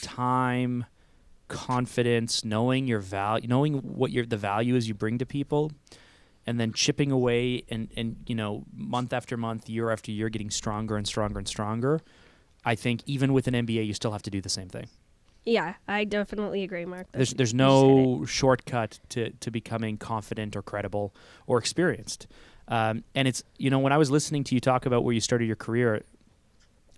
time, confidence, knowing your value, knowing what the value is you bring to people, and then chipping away and month after month, year after year, getting stronger and stronger and stronger. I think even with an MBA, you still have to do the same thing. Yeah, I definitely agree, Mark. There's no shortcut to becoming confident or credible or experienced. And it's, when I was listening to you talk about where you started your career,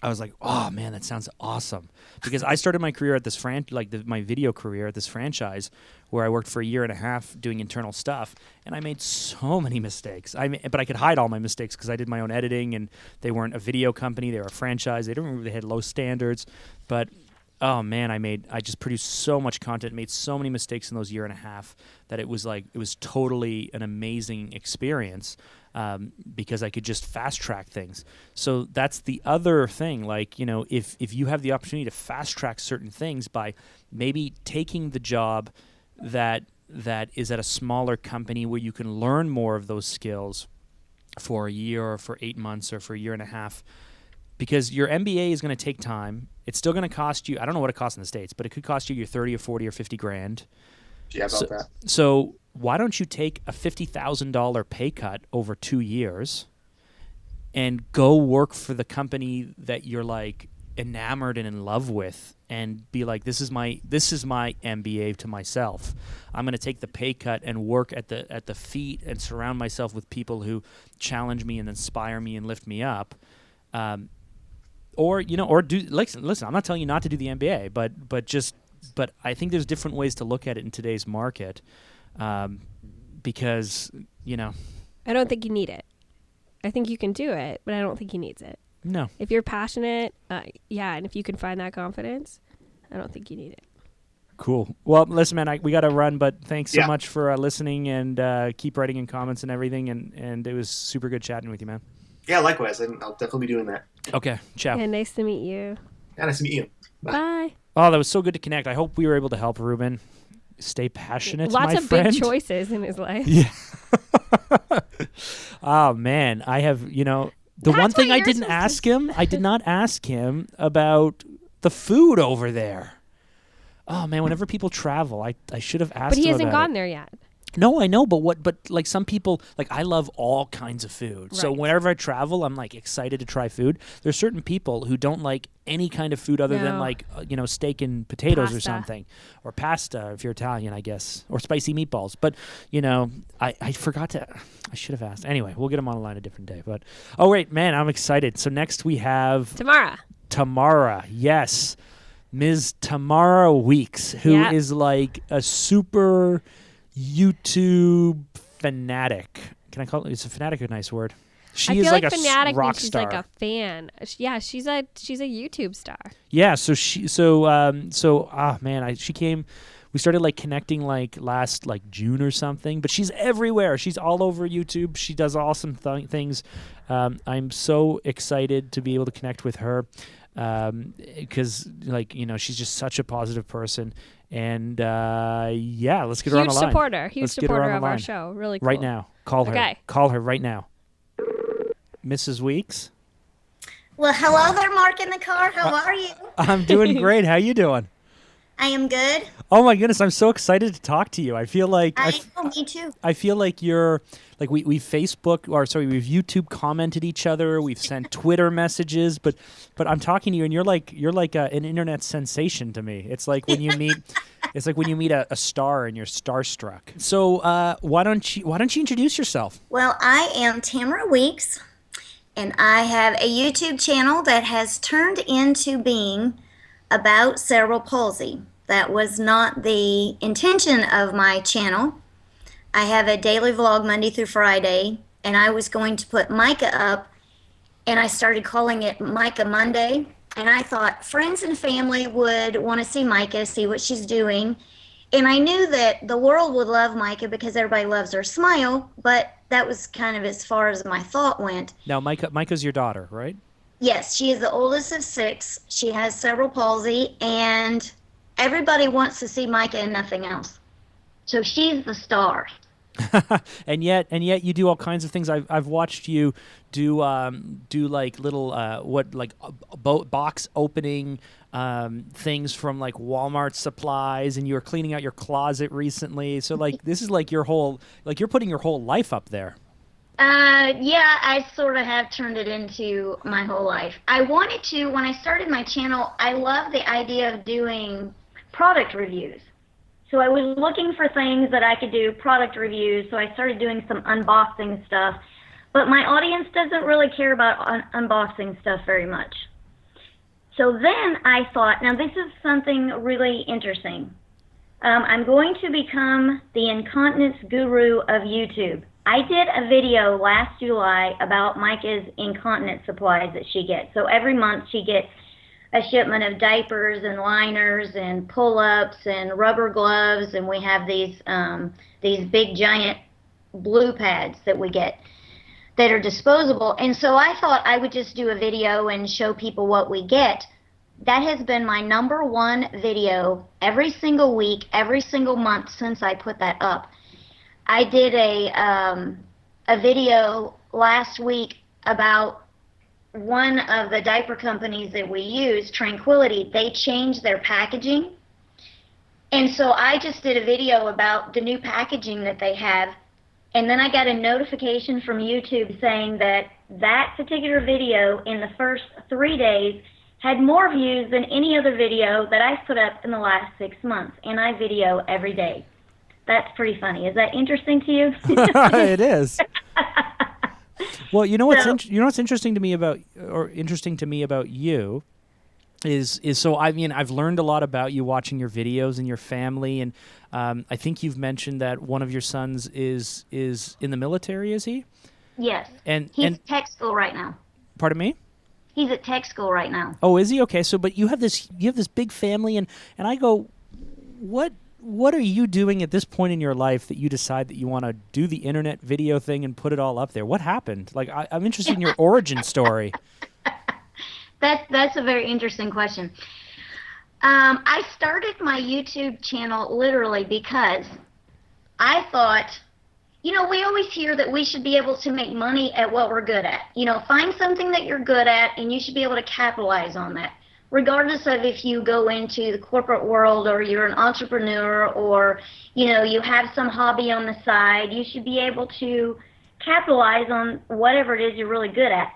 I was like, oh man, that sounds awesome. Because I started my career at this my video career at this franchise where I worked for a year and a half doing internal stuff, and I made so many mistakes. But I could hide all my mistakes because I did my own editing, and they weren't a video company; they were a franchise. They had low standards, but oh man, I just produced so much content, made so many mistakes in those year and a half that it was totally an amazing experience. Because I could just fast track things. So that's the other thing. If you have the opportunity to fast track certain things by maybe taking the job that is at a smaller company where you can learn more of those skills for a year or for 8 months or for a year and a half, because your MBA is going to take time. It's still going to cost you, I don't know what it costs in the States, but it could cost you your 30 or 40 or 50 grand. Yeah, about that. So why don't you take a $50,000 pay cut over 2 years and go work for the company that you're enamored and in love with, and be like, this is my MBA to myself. I'm going to take the pay cut and work at the feet and surround myself with people who challenge me and inspire me and lift me up. Or do listen. I'm not telling you not to do the MBA, but I think there's different ways to look at it in today's market, because I don't think you need it. I think you can do it, but I don't think he needs it. No. If you're passionate, and if you can find that confidence, I don't think you need it. Cool. Well, listen, man, we got to run, but thanks so much for listening, and keep writing in comments and everything, and it was super good chatting with you, man. Yeah, likewise, and I'll definitely be doing that. Okay, ciao. Yeah, nice to meet you. Yeah, nice to meet you. Bye. Oh, that was so good to connect. I hope we were able to help Reuben stay passionate, Lots my of friend. big choices in his life. Yeah. Oh, man. I have, the That's one thing what I you're didn't supposed to ask him, I did not ask him about the food over there. Oh, man, whenever people travel, I should have asked him. But he hasn't about gone it. there yet. No, I know, but some people, I love all kinds of food. So Right. whenever I travel, I'm excited to try food. There's certain people who don't like any kind of food other than steak and potatoes or Pasta. something, or pasta if you're Italian, I guess, or spicy meatballs. But I forgot to. I should have asked. Anyway, we'll get him on the line a different day. But wait, man, I'm excited. So next we have Tamera. Yes, Ms. Tamera Weeks, who is a super YouTube fanatic. Can I call it? Is a fanatic a nice word? She is like a fanatic rock means she's star. like a fan. Yeah, she's a YouTube star. Yeah, she came. We started connecting last June or something. But she's everywhere. She's all over YouTube. She does awesome things. I'm so excited to be able to connect with her, because she's just such a positive person. And let's get her on the line. Huge supporter of our show. Really cool. Right now. Call her. Okay. Call her right now. Mrs. Weeks? Well, hello there, Mark in the car. How are you? I'm doing great. How you doing? I am good. Oh my goodness, I'm so excited to talk to you. I feel like me too. I feel like you're we've YouTube commented each other, we've sent Twitter messages, but I'm talking to you and you're like an internet sensation to me. It's like when you meet a star and you're starstruck. So why don't you introduce yourself? Well, I am Tamera Weeks, and I have a YouTube channel that has turned into being about cerebral palsy. That was not the intention of my channel. I have a daily vlog Monday through Friday, and I was going to put Micah up, and I started calling it Micah Monday, and I thought friends and family would want to see Micah, see what she's doing, and I knew that the world would love Micah because everybody loves her smile, but that was kind of as far as my thought went. Now, Micah's your daughter, right? Yes, she is the oldest of 6. She has cerebral palsy, and everybody wants to see Micah and nothing else. So she's the star. and yet you do all kinds of things. I've watched you do little box opening things from Walmart supplies, and you were cleaning out your closet recently. So this is your whole you're putting your whole life up there. Yeah, I sort of have turned it into my whole life. I wanted to, when I started my channel, I love the idea of doing product reviews. So I was looking for things that I could do product reviews, so I started doing some unboxing stuff. But my audience doesn't really care about unboxing stuff very much. So then I thought, now this is something really interesting. I'm going to become the incontinence guru of YouTube. I did a video last July about Micah's incontinence supplies that she gets. So every month she gets a shipment of diapers and liners and pull-ups and rubber gloves, and we have these big giant blue pads that we get that are disposable. And so I thought I would just do a video and show people what we get. That has been my #1 video every single week, every single month since I put that up. I did a video last week about one of the diaper companies that we use, Tranquility. They changed their packaging. And so I just did a video about the new packaging that they have. And then I got a notification from YouTube saying that that particular video in the first 3 days had more views than any other video that I've put up in the last 6 months. And I video every day. That's pretty funny. Is that interesting to you? It is. Well, you know what's interesting to me about you is so I mean I've learned a lot about you watching your videos and your family, and I think you've mentioned that one of your sons is in the military. Is he? Yes. And he's at tech school right now. Pardon me? He's at tech school right now. Oh, is he? Okay. So, but you have this big family, and I go, what are you doing at this point in your life that you decide that you want to do the internet video thing and put it all up there? What happened? Like, I'm interested in your origin story. That's a very interesting question. I started my YouTube channel literally because I thought, you know, we always hear that we should be able to make money at what we're good at. You know, find something that you're good at and you should be able to capitalize on that. Regardless of if you go into the corporate world or you're an entrepreneur or, you know, you have some hobby on the side, you should be able to capitalize on whatever it is you're really good at.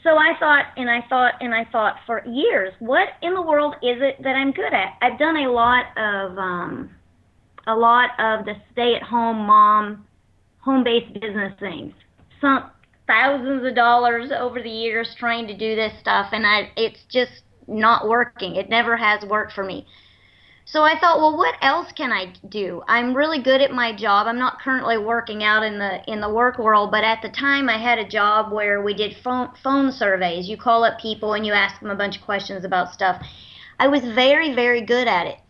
So I thought for years, what in the world is it that I'm good at? I've done a lot of the stay-at-home mom, home-based business things. Sunk thousands of dollars over the years trying to do this stuff, and it's just not working. It never has worked for me. So I thought, well, what else can I do? I'm really good at my job. I'm not currently working out in the work world, but at the time I had a job where we did phone surveys. You call up people and you ask them a bunch of questions about stuff. I was very, very good at it.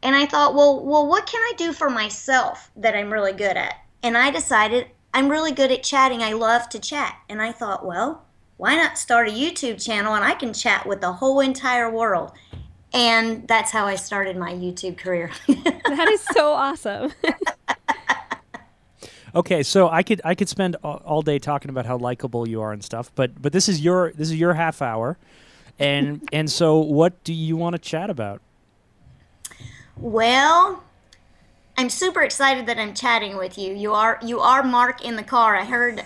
And I thought, well, what can I do for myself that I'm really good at? And I decided I'm really good at chatting. I love to chat. And I thought, well, why not start a YouTube channel and I can chat with the whole entire world? And that's how I started my YouTube career. That is so awesome. Okay, so I could spend all day talking about how likable you are and stuff, but this is your half hour, and so what do you want to chat about? Well, I'm super excited that I'm chatting with you. You are Mark in the car. I heard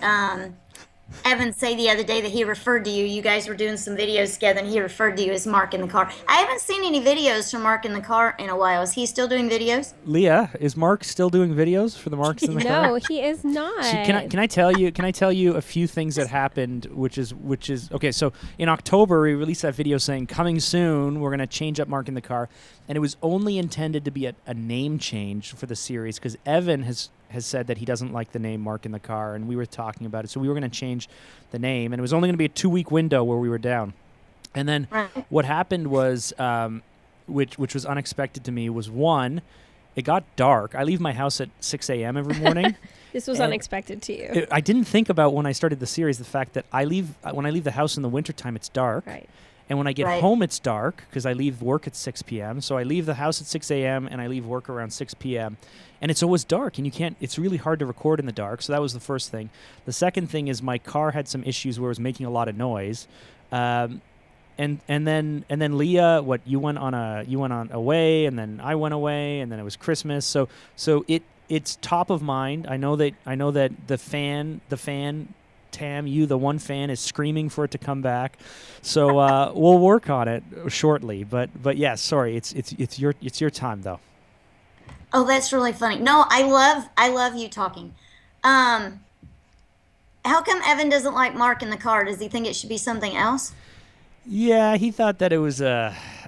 Evan say the other day that he referred to you. You guys were doing some videos together, and he referred to you as Mark in the car. I haven't seen any videos from Mark in the car in a while. Is he still doing videos? Leah, is Mark still doing videos for the Marks in the car? No, he is not. Can I tell you a few things that happened, which is okay. So in October we released that video saying coming soon. We're gonna change up Mark in the car, and it was only intended to be a name change for the series because Evan has said that he doesn't like the name Mark in the Car, and we were talking about it. So we were going to change the name, and it was only going to be a 2-week window where we were down. And then what happened was, which was unexpected to me, was one, it got dark. I leave my house at 6 a.m. every morning. This was unexpected to you. I didn't think about when I started the series the fact that when I leave the house in the wintertime, it's dark. Right. And when I get home, it's dark because I leave work at 6 p.m. So I leave the house at 6 a.m. and I leave work around 6 p.m. And it's always dark, and it's really hard to record in the dark. So that was the first thing. The second thing is my car had some issues where it was making a lot of noise. And then Leah, you went on away, and then I went away, and then it was Christmas. So it's top of mind. I know that the fan Tam, you, the one fan, is screaming for it to come back. So we'll work on it shortly. But yeah, sorry, it's your time though. Oh, that's really funny. No, I love you talking. How come Evan doesn't like Mark in the car? Does he think it should be something else? Yeah, he thought that it was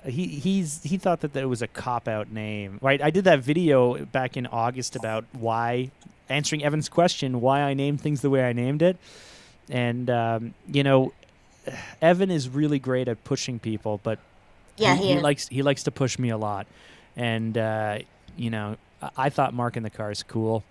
he thought that it was a cop-out name. Right? I did that video back in August about why, answering Evan's question, why I named things the way I named it. And Evan is really great at pushing people, but Yeah, he likes to push me a lot. And I thought Mark in the car is cool,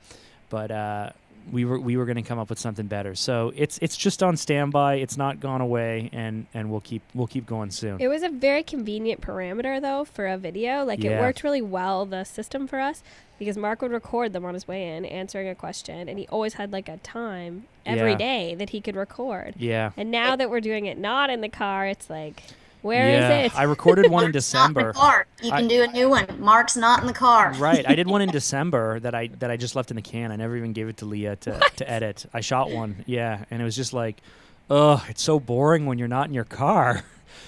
but we were going to come up with something better. So it's just on standby. It's not gone away, and we'll keep going soon. It was a very convenient parameter though for a video. Like Yeah. it worked really well, the system for us, because Mark would record them on his way in answering a question, and he always had like a time every Yeah. day that he could record. Yeah. And now that we're doing it not in the car, it's like, where is it? I recorded one in Mark's not in December. the car. You can do a new one. Mark's not in the car. Right. I did one in December that I just left in the can. I never even gave it to Leah to edit. I shot one. Yeah. And it was just like, oh, it's so boring when you're not in your car.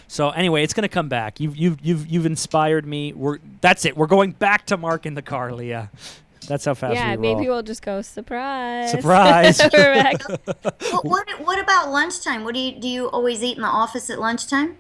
So anyway, it's gonna come back. You've inspired me. That's it. We're going back to Mark in the car, Leah. That's how fast Yeah, we roll. maybe we'll just go surprise. Surprise. We're back. Well, what about lunchtime? What do you always eat in the office at lunchtime?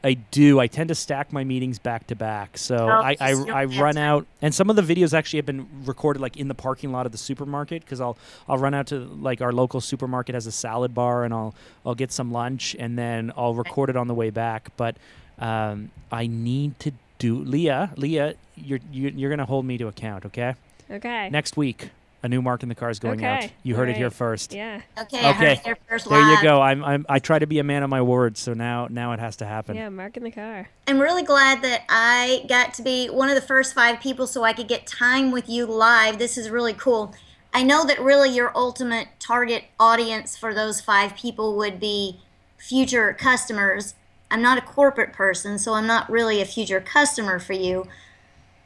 I do. I tend to stack my meetings back to back. So Oh, I you don't I have run time. out, and some of the videos actually have been recorded like in the parking lot of the supermarket, because I'll run out to like our local supermarket has a salad bar, and I'll get some lunch, and then I'll record it on the way back. But I need to do Leah. You're gonna hold me to account, okay? Okay. Next week, a new Mark in the car is going out. Okay. You heard it here Alright. first. Yeah. Okay, I heard Okay. it here first There you live. go. I try to be a man of my word, so now it has to happen. Yeah, Mark in the car. I'm really glad that I got to be one of the first 5 people so I could get time with you live. This is really cool. I know that really your ultimate target audience for those 5 people would be future customers. I'm not a corporate person, so I'm not really a future customer for you.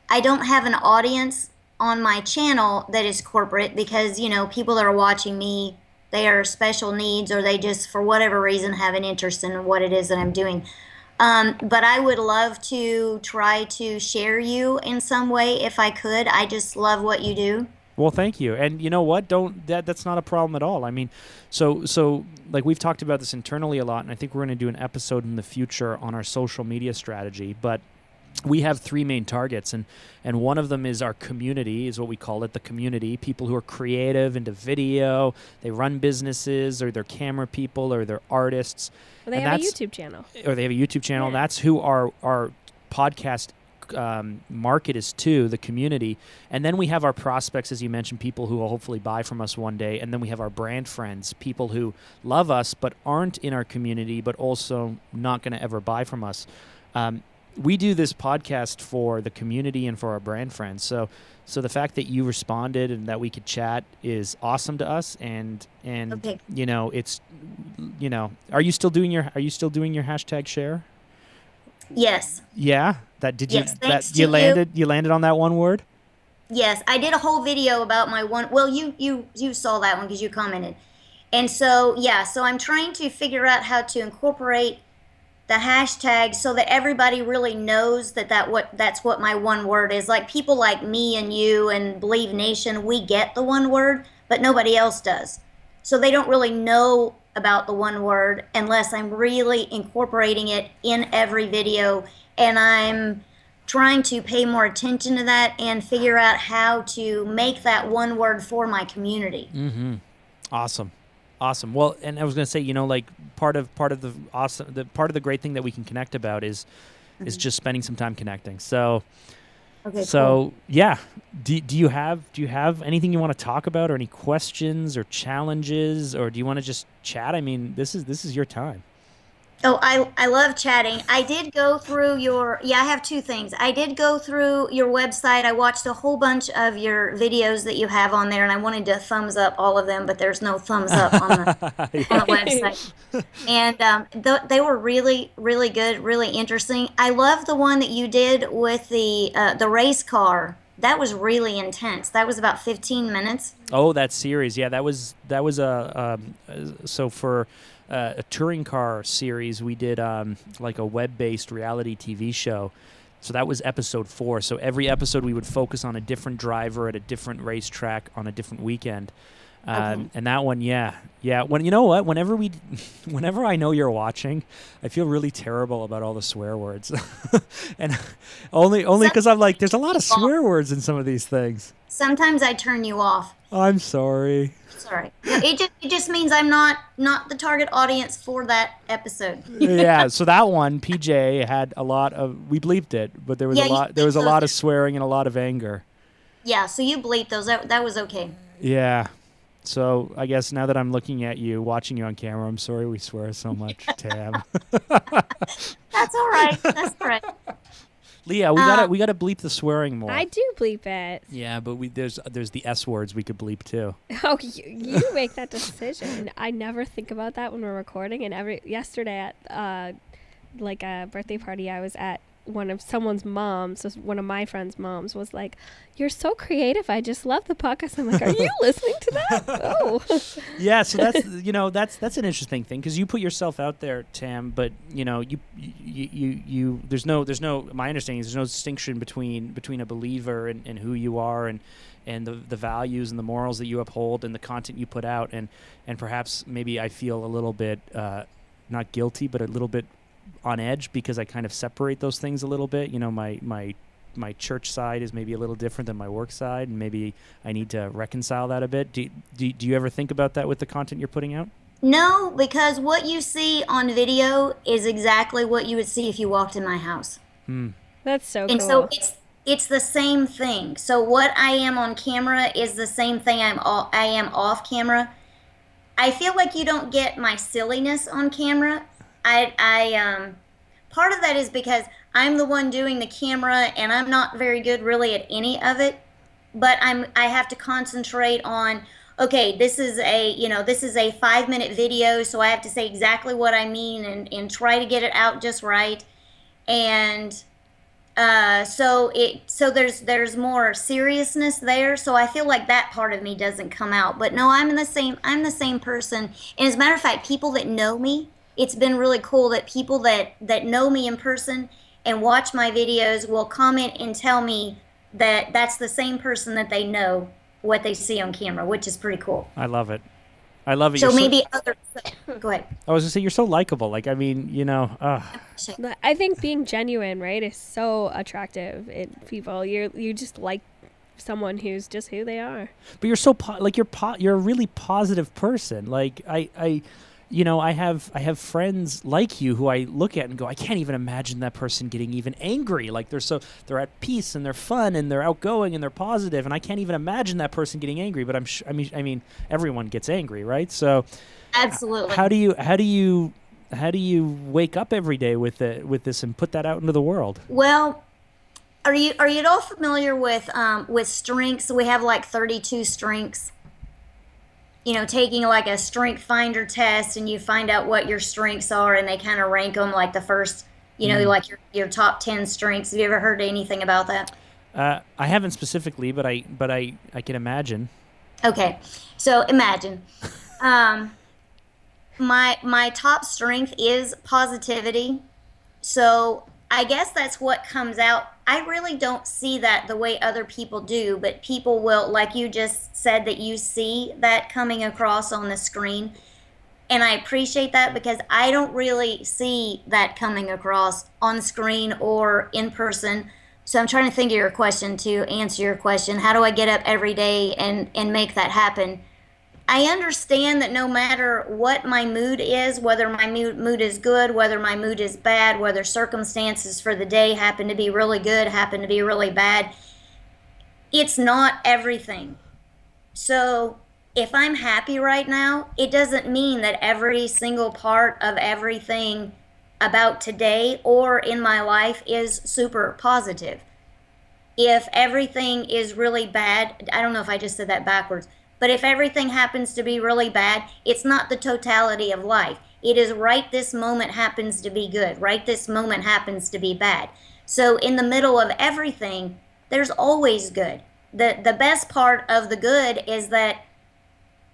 I don't have an audience on my channel that is corporate because, people that are watching me, they are special needs, or they just, for whatever reason, have an interest in what it is that I'm doing. But I would love to try to share you in some way if I could. I just love what you do. Well, thank you. And you know what? That's not a problem at all. I mean, so like we've talked about this internally a lot, and I think we're going to do an episode in the future on our social media strategy, but we have 3 main targets, and one of them is our community, is what we call it, the community, people who are creative, into video, they run businesses, or they're camera people, or they're artists. Well, they And have a that's- YouTube channel. Or they have a YouTube channel. Yeah. That's who our podcast market is to, the community. And then we have our prospects, as you mentioned, people who will hopefully buy from us one day. And then we have our brand friends, people who love us but aren't in our community, but also not going to ever buy from us. We do this podcast for the community and for our brand friends. So the fact that you responded and that we could chat is awesome to us. And Okay. it's are you still doing your hashtag share? Yes. Yeah, that did you Yes, thanks that you to landed on that one word? Yes, I did a whole video about my one. Well, you saw that one because you commented. And so, so I'm trying to figure out how to incorporate the hashtag so that everybody really knows that's what my one word is. Like people like me and you and Believe Nation, we get the one word, but nobody else does. So they don't really know about the one word unless I'm really incorporating it in every video. And I'm trying to pay more attention to that and figure out how to make that one word for my community. Mm-hmm. Awesome. Well, and I was going to say, like part of the great thing that we can connect about is just spending some time connecting. So, Okay, so yeah, do you have anything you want to talk about, or any questions or challenges, or do you want to just chat? I mean, this is your time. Oh, I love chatting. I did go through I have 2 things. I did go through your website. I watched a whole bunch of your videos that you have on there, and I wanted to thumbs up all of them, but there's no thumbs up on the website. And they were really, really good, really interesting. I love the one that you did with the race car that was really intense. That was about 15 minutes. Oh, that series. Yeah, that was a so for a touring car series, we did like a web-based reality TV show. So that was episode 4. So every episode we would focus on a different driver at a different racetrack on a different weekend. And that one, yeah. When you know what, whenever I know you're watching, I feel really terrible about all the swear words, and only because I'm like, there's a lot of swear words in some of these things. Sometimes I turn you off. I'm sorry. Sorry. No, it just means I'm not the target audience for that episode. Yeah. So that one, PJ had a lot of. We bleeped it, but there was a lot. There was a lot of swearing and a lot of anger. Yeah. So you bleeped those. That was okay. Yeah. So I guess now that I'm looking at you, watching you on camera, I'm sorry we swear so much, Tam. That's all right. That's all right. Leah, we gotta bleep the swearing more. I do bleep it. Yeah, but there's the S words we could bleep too. Oh, you make that decision. I never think about that when we're recording. And yesterday at like a birthday party I was at, one of someone's moms, so one of my friend's moms, was like, "You're so creative. I just love the podcast." I'm like, "Are you listening to that?" Oh, yeah. So that's an interesting thing because you put yourself out there, Tam. But you there's no. My understanding is there's no distinction between a believer and who you are and the values and the morals that you uphold and the content you put out and perhaps maybe I feel a little bit not guilty but a little bit on edge because I kind of separate those things a little bit. My church side is maybe a little different than my work side, and maybe I need to reconcile that a bit. Do you ever think about that with the content you're putting out? No, because what you see on video is exactly what you would see if you walked in my house. that's so cool. And so it's the same thing. So what I am on camera is the same thing I am off camera. I feel like you don't get my silliness on camera. I part of that is because I'm the one doing the camera and I'm not very good really at any of it, but I have to concentrate on, okay, this is a 5-minute video, so I have to say exactly what I mean and try to get it out just right. And so there's more seriousness there, so I feel like that part of me doesn't come out. But no, I'm the same person. And as a matter of fact, people that know me, it's been really cool that people that know me in person and watch my videos will comment and tell me that that's the same person that they know what they see on camera, which is pretty cool. I love it. So maybe others. Go ahead. I was gonna say you're so likable. Like I think being genuine, right, is so attractive in people. You just like someone who's just who they are. But you're so you're a really positive person. Like I have friends like you who I look at and go, I can't even imagine that person getting even angry. Like they're at peace and they're fun and they're outgoing and they're positive, and I can't even imagine that person getting angry. But I mean, everyone gets angry, right? So, absolutely. How do you wake up every day with this and put that out into the world? Well, are you at all familiar with strengths? We have like 32 strengths. Taking like a strength finder test and you find out what your strengths are and they kind of rank them like the first, like your top 10 strengths. Have you ever heard anything about that? I haven't specifically, but I can imagine. Okay. So imagine, my top strength is positivity. So I guess that's what comes out. I really don't see that the way other people do, but people will, like you just said, that you see that coming across on the screen. And I appreciate that because I don't really see that coming across on screen or in person. So I'm trying to think of your question to answer your question. How do I get up every day and make that happen? I understand that no matter what my mood is, whether my mood is good, whether my mood is bad, whether circumstances for the day happen to be really good, happen to be really bad, it's not everything. So if I'm happy right now, it doesn't mean that every single part of everything about today or in my life is super positive. If everything is really bad, I don't know if I just said that backwards, but if everything happens to be really bad, it's not the totality of life. It is right this moment happens to be good. Right this moment happens to be bad. So in the middle of everything, there's always good. The best part of the good is that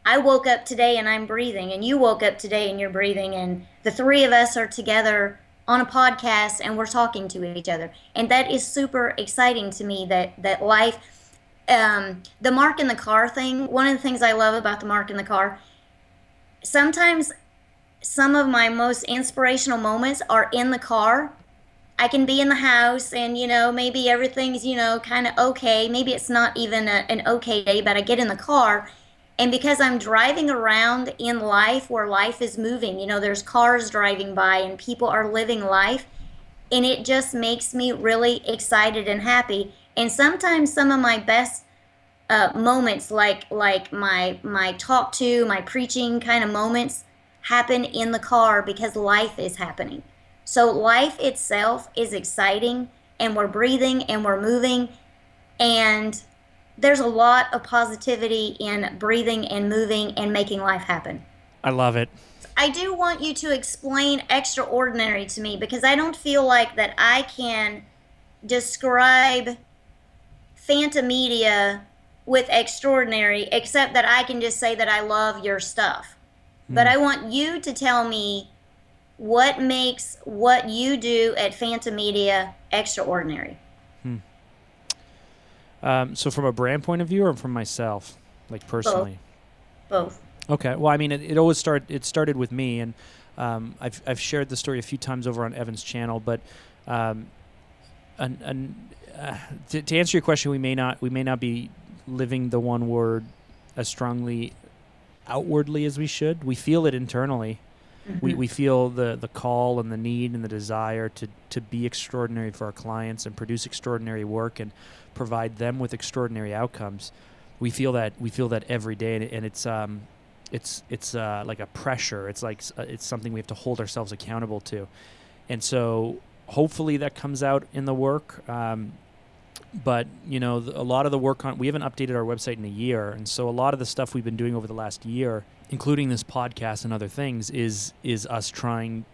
I woke up today and I'm breathing, and you woke up today and you're breathing, and the three of us are together on a podcast and we're talking to each other. And that is super exciting to me, that life, the mark in the car thing, one of the things I love about the mark in the car, sometimes some of my most inspirational moments are in the car. I can be in the house and, maybe everything's, kind of okay. Maybe it's not even an okay day, but I get in the car. And because I'm driving around in life where life is moving, there's cars driving by and people are living life. And it just makes me really excited and happy. And sometimes some of my best moments, like my talk to, my preaching kind of moments, happen in the car because life is happening. So life itself is exciting, and we're breathing and we're moving, and there's a lot of positivity in breathing and moving and making life happen. I love it. I do want you to explain extraordinary to me, because I don't feel like that I can describe Phanta Media with extraordinary, except that I can just say that I love your stuff. But I want you to tell me what makes what you do at Phanta Media extraordinary. So from a brand point of view, or from myself, like personally? Both. Okay. Well, I mean, it started with me, and I've shared the story a few times over on Evan's channel. But to answer your question, we may not be living the one word as strongly outwardly as we should. We feel it internally. Mm-hmm. We feel the call and the need and the desire to be extraordinary for our clients and produce extraordinary work and provide them with extraordinary outcomes. We feel that every day, and it's like a pressure. It's something we have to hold ourselves accountable to, and so hopefully that comes out in the work. But a lot of the work we haven't updated our website in a year, and so a lot of the stuff we've been doing over the last year, including this podcast and other things, is us trying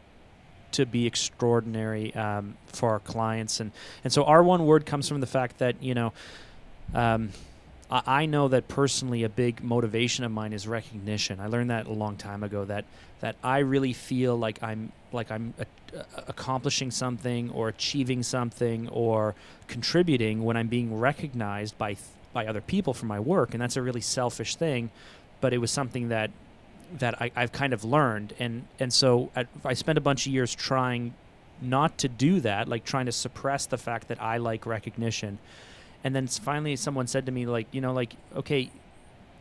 to be extraordinary for our clients, and so our one word comes from the fact that I know that personally a big motivation of mine is recognition. I learned that a long time ago, that I really feel like I'm accomplishing something or achieving something or contributing when I'm being recognized by other people for my work, and that's a really selfish thing, but it was something that I've kind of learned, and so I spent a bunch of years trying not to do that, like trying to suppress the fact that I like recognition. And then finally someone said to me, okay,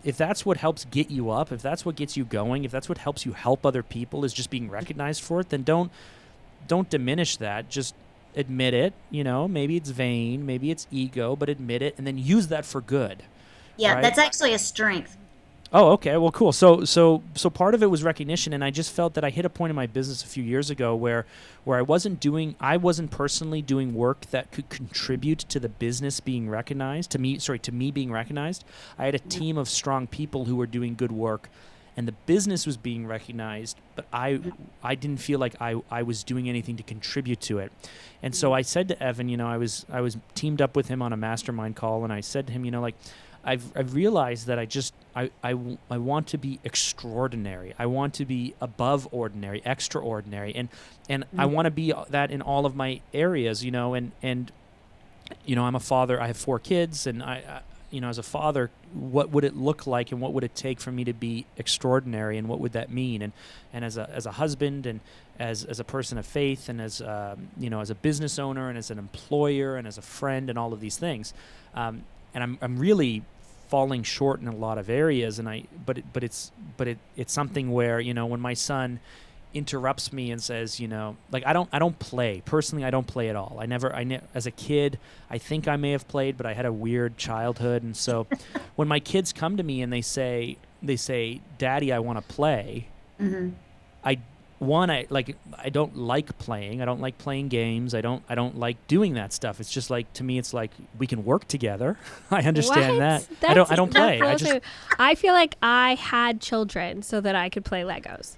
if that's what helps get you up, if that's what gets you going, if that's what helps you help other people is just being recognized for it, then don't diminish that. Just admit it. Maybe it's vain, maybe it's ego, but admit it and then use that for good. Yeah, right? That's actually a strength. Oh, okay. Well, cool. So part of it was recognition, and I just felt that I hit a point in my business a few years ago where I wasn't personally doing work that could contribute to the business being recognized, to me being recognized. I had a team of strong people who were doing good work, and the business was being recognized, but I didn't feel like I was doing anything to contribute to it. And so I said to Evan, I was teamed up with him on a mastermind call, and I said to him, I've realized that I want to be extraordinary. I want to be above ordinary, extraordinary, and I want to be that in all of my areas, and I'm a father. I have 4 kids, and I as a father, what would it look like, and what would it take for me to be extraordinary, and what would that mean? And as a husband, and as a person of faith, and as as a business owner, and as an employer, and as a friend, and all of these things, and I'm really falling short in a lot of areas, but it's something where when my son interrupts me and says I don't play personally. I don't play at all. As a kid I think I may have played, but I had a weird childhood, and so when my kids come to me and they say Daddy, I want to play, mm-hmm. I don't like playing. I don't like playing games. I don't like doing that stuff. It's just to me, it's like we can work together. I understand that. I don't play. I feel like I had children so that I could play Legos.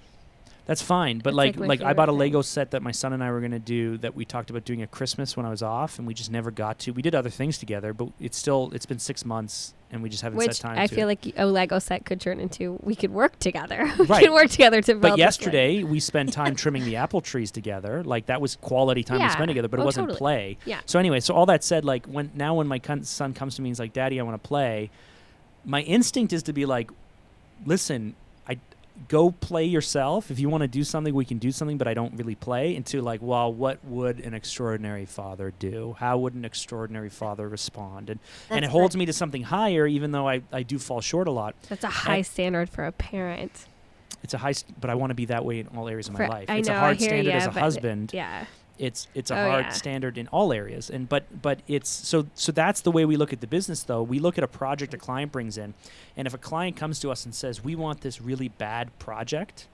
That's fine, but It's like my I bought a favorite Lego thing. set that my son and I were going to do that we talked about doing at Christmas when I was off, and we just never got to. We did other things together, but it's been 6 months, and we just haven't set Which time I to. feel like a Lego set could turn into we could work together. We Right. could work together to build. But this yesterday we spent time trimming the apple trees together. Like that was quality time we Yeah. spent together, but it Oh, wasn't totally. play. Yeah. So anyway, so all that said, like when my son comes to me and he's like, "Daddy, I want to play," my instinct is to be like, "Listen, go play yourself. If you want to do something, we can do something, but I don't really play." Into like, well, what would an extraordinary father do? How would an extraordinary father respond? And it That's holds me to something higher, even though I do fall short a lot. That's a high standard for a parent. It's a high, but I want to be that way in all areas of my life. I It's know, a I hard hear standard ya, as a but husband. Yeah. It's a Oh, hard yeah. standard in all areas, and but it's so that's the way we look at the business. Though we look at a project a client brings in, and if a client comes to us and says we want this really bad project,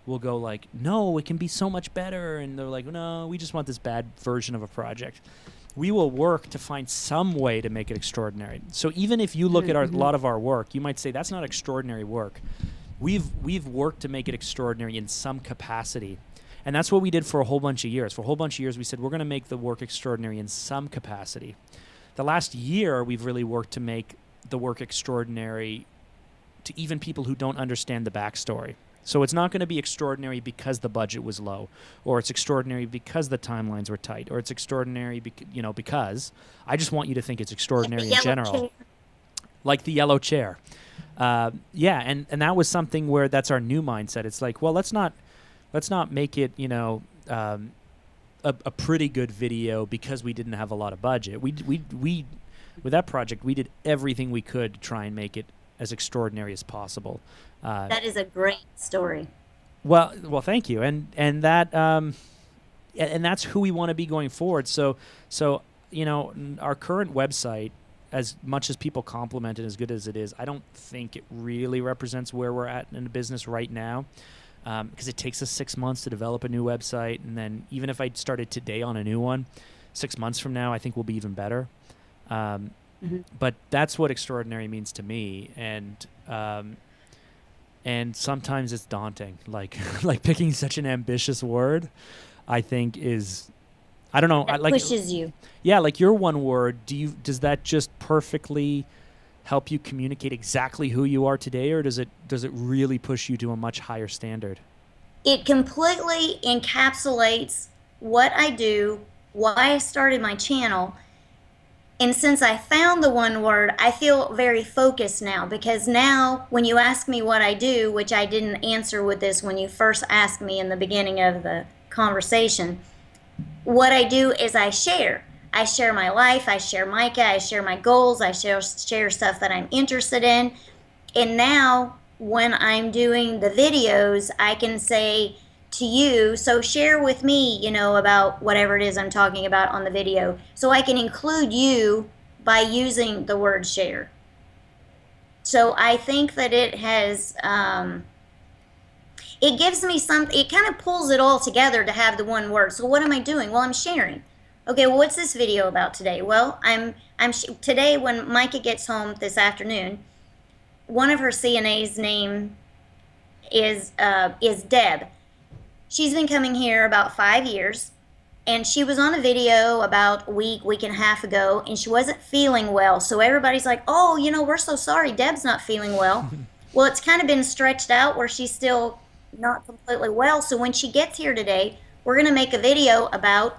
we'll go like, no, it can be so much better, and they're like, no, we just want this bad version of a project. We will work to find some way to make it extraordinary. So even if you look at a lot of our work, you might say that's not extraordinary work. We've worked to make it extraordinary in some capacity. And that's what we did for a whole bunch of years. For a whole bunch of years, we said we're going to make the work extraordinary in some capacity. The last year, we've really worked to make the work extraordinary to even people who don't understand the backstory. So it's not going to be extraordinary because the budget was low, or it's extraordinary because the timelines were tight, or it's extraordinary because I just want you to think it's extraordinary in general. Like the yellow chair. Yeah, and that was something where that's our new mindset. It's like, well, let's not make it, a pretty good video because we didn't have a lot of budget. We with that project, we did everything we could to try and make it as extraordinary as possible. That is a great story. Well, thank you, and that and that's who we want to be going forward. So our current website, as much as people compliment it, as good as it is, I don't think it really represents where we're at in the business right now. Because it takes us 6 months to develop a new website, and then even if I started today on a new one, 6 months from now, I think we'll be even better. But that's what extraordinary means to me, and sometimes it's daunting. Like picking such an ambitious word, I think is, I don't know. That like pushes you. Yeah, like your one word. Does that just perfectly help you communicate exactly who you are today, or does it really push you to a much higher standard? It completely encapsulates what I do, why I started my channel. And since I found the one word, I feel very focused now, because now when you ask me what I do, which I didn't answer with this when you first asked me in the beginning of the conversation, what I do is I share. I share my life, I share Micah, I share my goals, I share stuff that I'm interested in. And now when I'm doing the videos, I can say to you, so share with me, about whatever it is I'm talking about on the video. So I can include you by using the word share. So I think that it has, it gives me something, it kind of pulls it all together to have the one word. So what am I doing? Well, I'm sharing. Okay, well, what's this video about today? Well, today when Micah gets home this afternoon, one of her CNA's name is Deb. She's been coming here about 5 years, and she was on a video about a week and a half ago, and she wasn't feeling well. So everybody's like, oh, we're so sorry, Deb's not feeling well. Well, it's kind of been stretched out where she's still not completely well. So when she gets here today, we're going to make a video about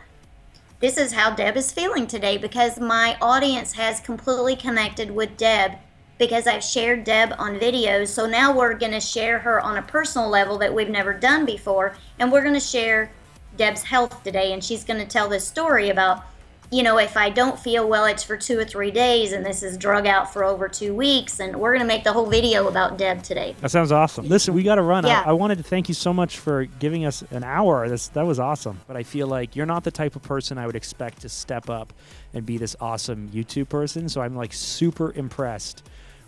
this is how Deb is feeling today, because my audience has completely connected with Deb because I've shared Deb on videos. So now we're going to share her on a personal level that we've never done before. And we're going to share Deb's health today. And she's going to tell this story about, if I don't feel well, it's for 2 or 3 days, and this is drug out for over 2 weeks. And we're going to make the whole video about Deb today. That sounds awesome. Listen, we got to run. Yeah. I wanted to thank you so much for giving us an hour. That was awesome. But I feel like you're not the type of person I would expect to step up and be this awesome YouTube person. So I'm like super impressed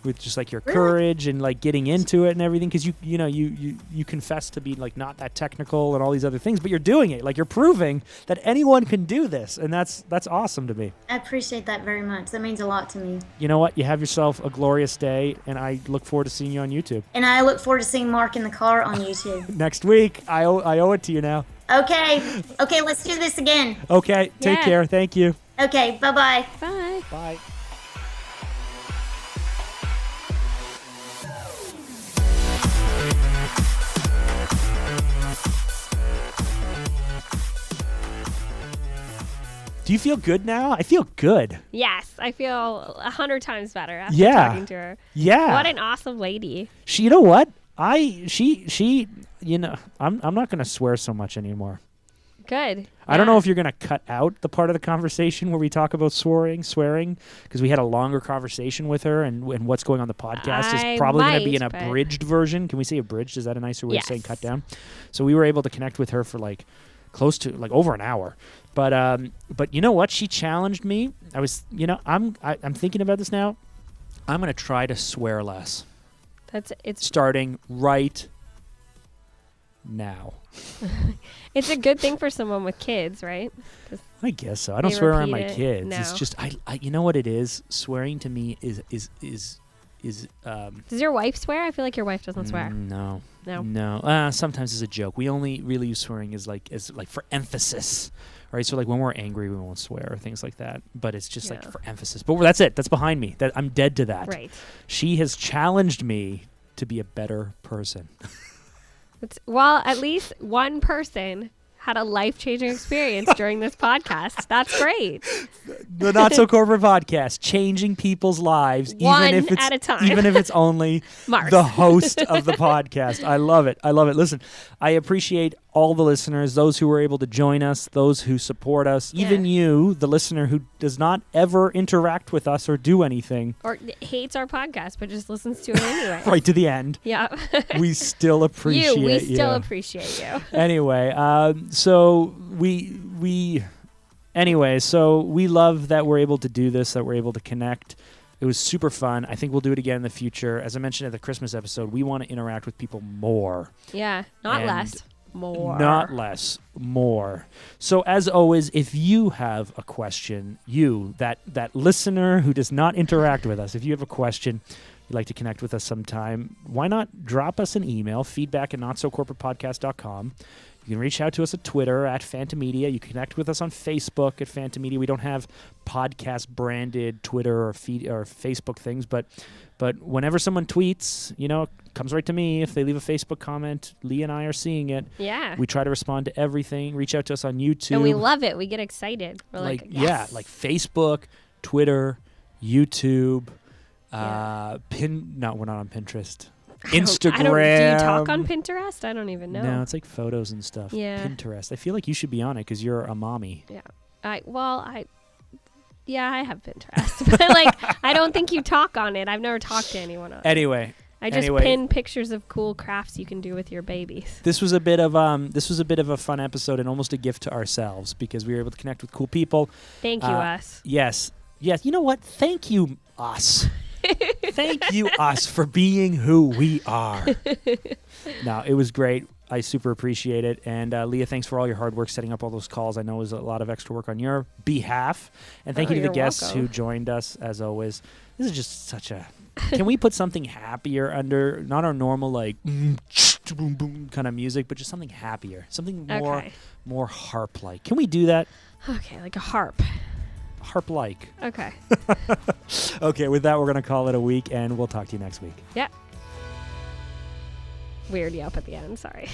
with just like your courage and like getting into it and everything, because you confess to be like not that technical and all these other things, but you're doing it. Like you're proving that anyone can do this, and that's awesome to me. I appreciate that very much. That means a lot to me. You know what? You have yourself a glorious day, and I look forward to seeing you on YouTube. And I look forward to seeing Mark in the car on YouTube. Next week. I owe it to you now. Okay, let's do this again. Okay, take care. Thank you. Okay, bye-bye. Bye. Bye. Do you feel good now? I feel good. Yes, I feel 100 times better after Yeah. talking to her. Yeah. What an awesome lady. You know what? She you know, I'm not going to swear so much anymore. Good. I don't know if you're going to cut out the part of the conversation where we talk about swearing, because we had a longer conversation with her, and what's going on the podcast is probably going to be an abridged version. Can we say abridged? Is that a nicer way of saying cut down? So we were able to connect with her for like close to like over an hour. But you know what? She challenged me. I'm thinking about this now. I'm going to try to swear less. It's starting right now. It's a good thing for someone with kids, right? I guess so. I don't swear around my kids. No. It's just I you know what it is? Swearing to me is Does your wife swear? I feel like your wife doesn't swear. No. No. Sometimes as a joke. We only really use swearing as like for emphasis. Right? So like when we're angry we won't swear or things like that. But it's just like for emphasis. But that's it. That's behind me. That I'm dead to that. Right. She has challenged me to be a better person. Well, at least one person had a life-changing experience during this podcast. That's great. The Not So Corporate Podcast, changing people's lives, One at a time. Even if it's only Mark. the host of the podcast. I love it. Listen, I appreciate all the listeners, those who were able to join us, those who support us, even you, the listener who does not ever interact with us or do anything. Or hates our podcast, but just listens to it anyway. Right to the end. Yeah. We still appreciate you. We still appreciate you. Anyway, so we love that we're able to do this, that we're able to connect. It was super fun. I think we'll do it again in the future. As I mentioned at the Christmas episode, we want to interact with people more. Yeah, not less. More. Not less, more. So as always, if you have a question, that listener who does not interact with us, if you have a question, you'd like to connect with us sometime, why not drop us an email, feedback@notsocorporatepodcast.com. You can reach out to us at Twitter at Phanta Media. You can connect with us on Facebook at Phanta Media. We don't have podcast-branded Twitter or Facebook things, but whenever someone tweets, it comes right to me. If they leave a Facebook comment, Lee and I are seeing it. Yeah. We try to respond to everything. Reach out to us on YouTube. And we love it. We get excited. We're like yes. Yeah, like Facebook, Twitter, YouTube, we're not on Pinterest. Instagram. Do you talk on Pinterest? I don't even know. No, it's like photos and stuff. Yeah. Pinterest. I feel like you should be on it because you're a mommy. Yeah. I have Pinterest. But I don't think you talk on it. I've never talked to anyone on it. Anyway. I just pin pictures of cool crafts you can do with your babies. This was a bit of a fun episode and almost a gift to ourselves because we were able to connect with cool people. Thank you, us. Yes. You know what? Thank you, us. Thank you, us, for being who we are. No, it was great. I super appreciate it. And Leah, thanks for all your hard work setting up all those calls. I know it was a lot of extra work on your behalf. And thank you to the guests who joined us, as always. This is just such a... Can we put something happier under, not our normal, like, boom, boom kind of music, but just something happier, something more harp-like. Can we do that? Okay, like a harp. Harp-like. Okay. Okay, with that, we're going to call it a week, and we'll talk to you next week. Yeah. Weird yelp at the end. Sorry.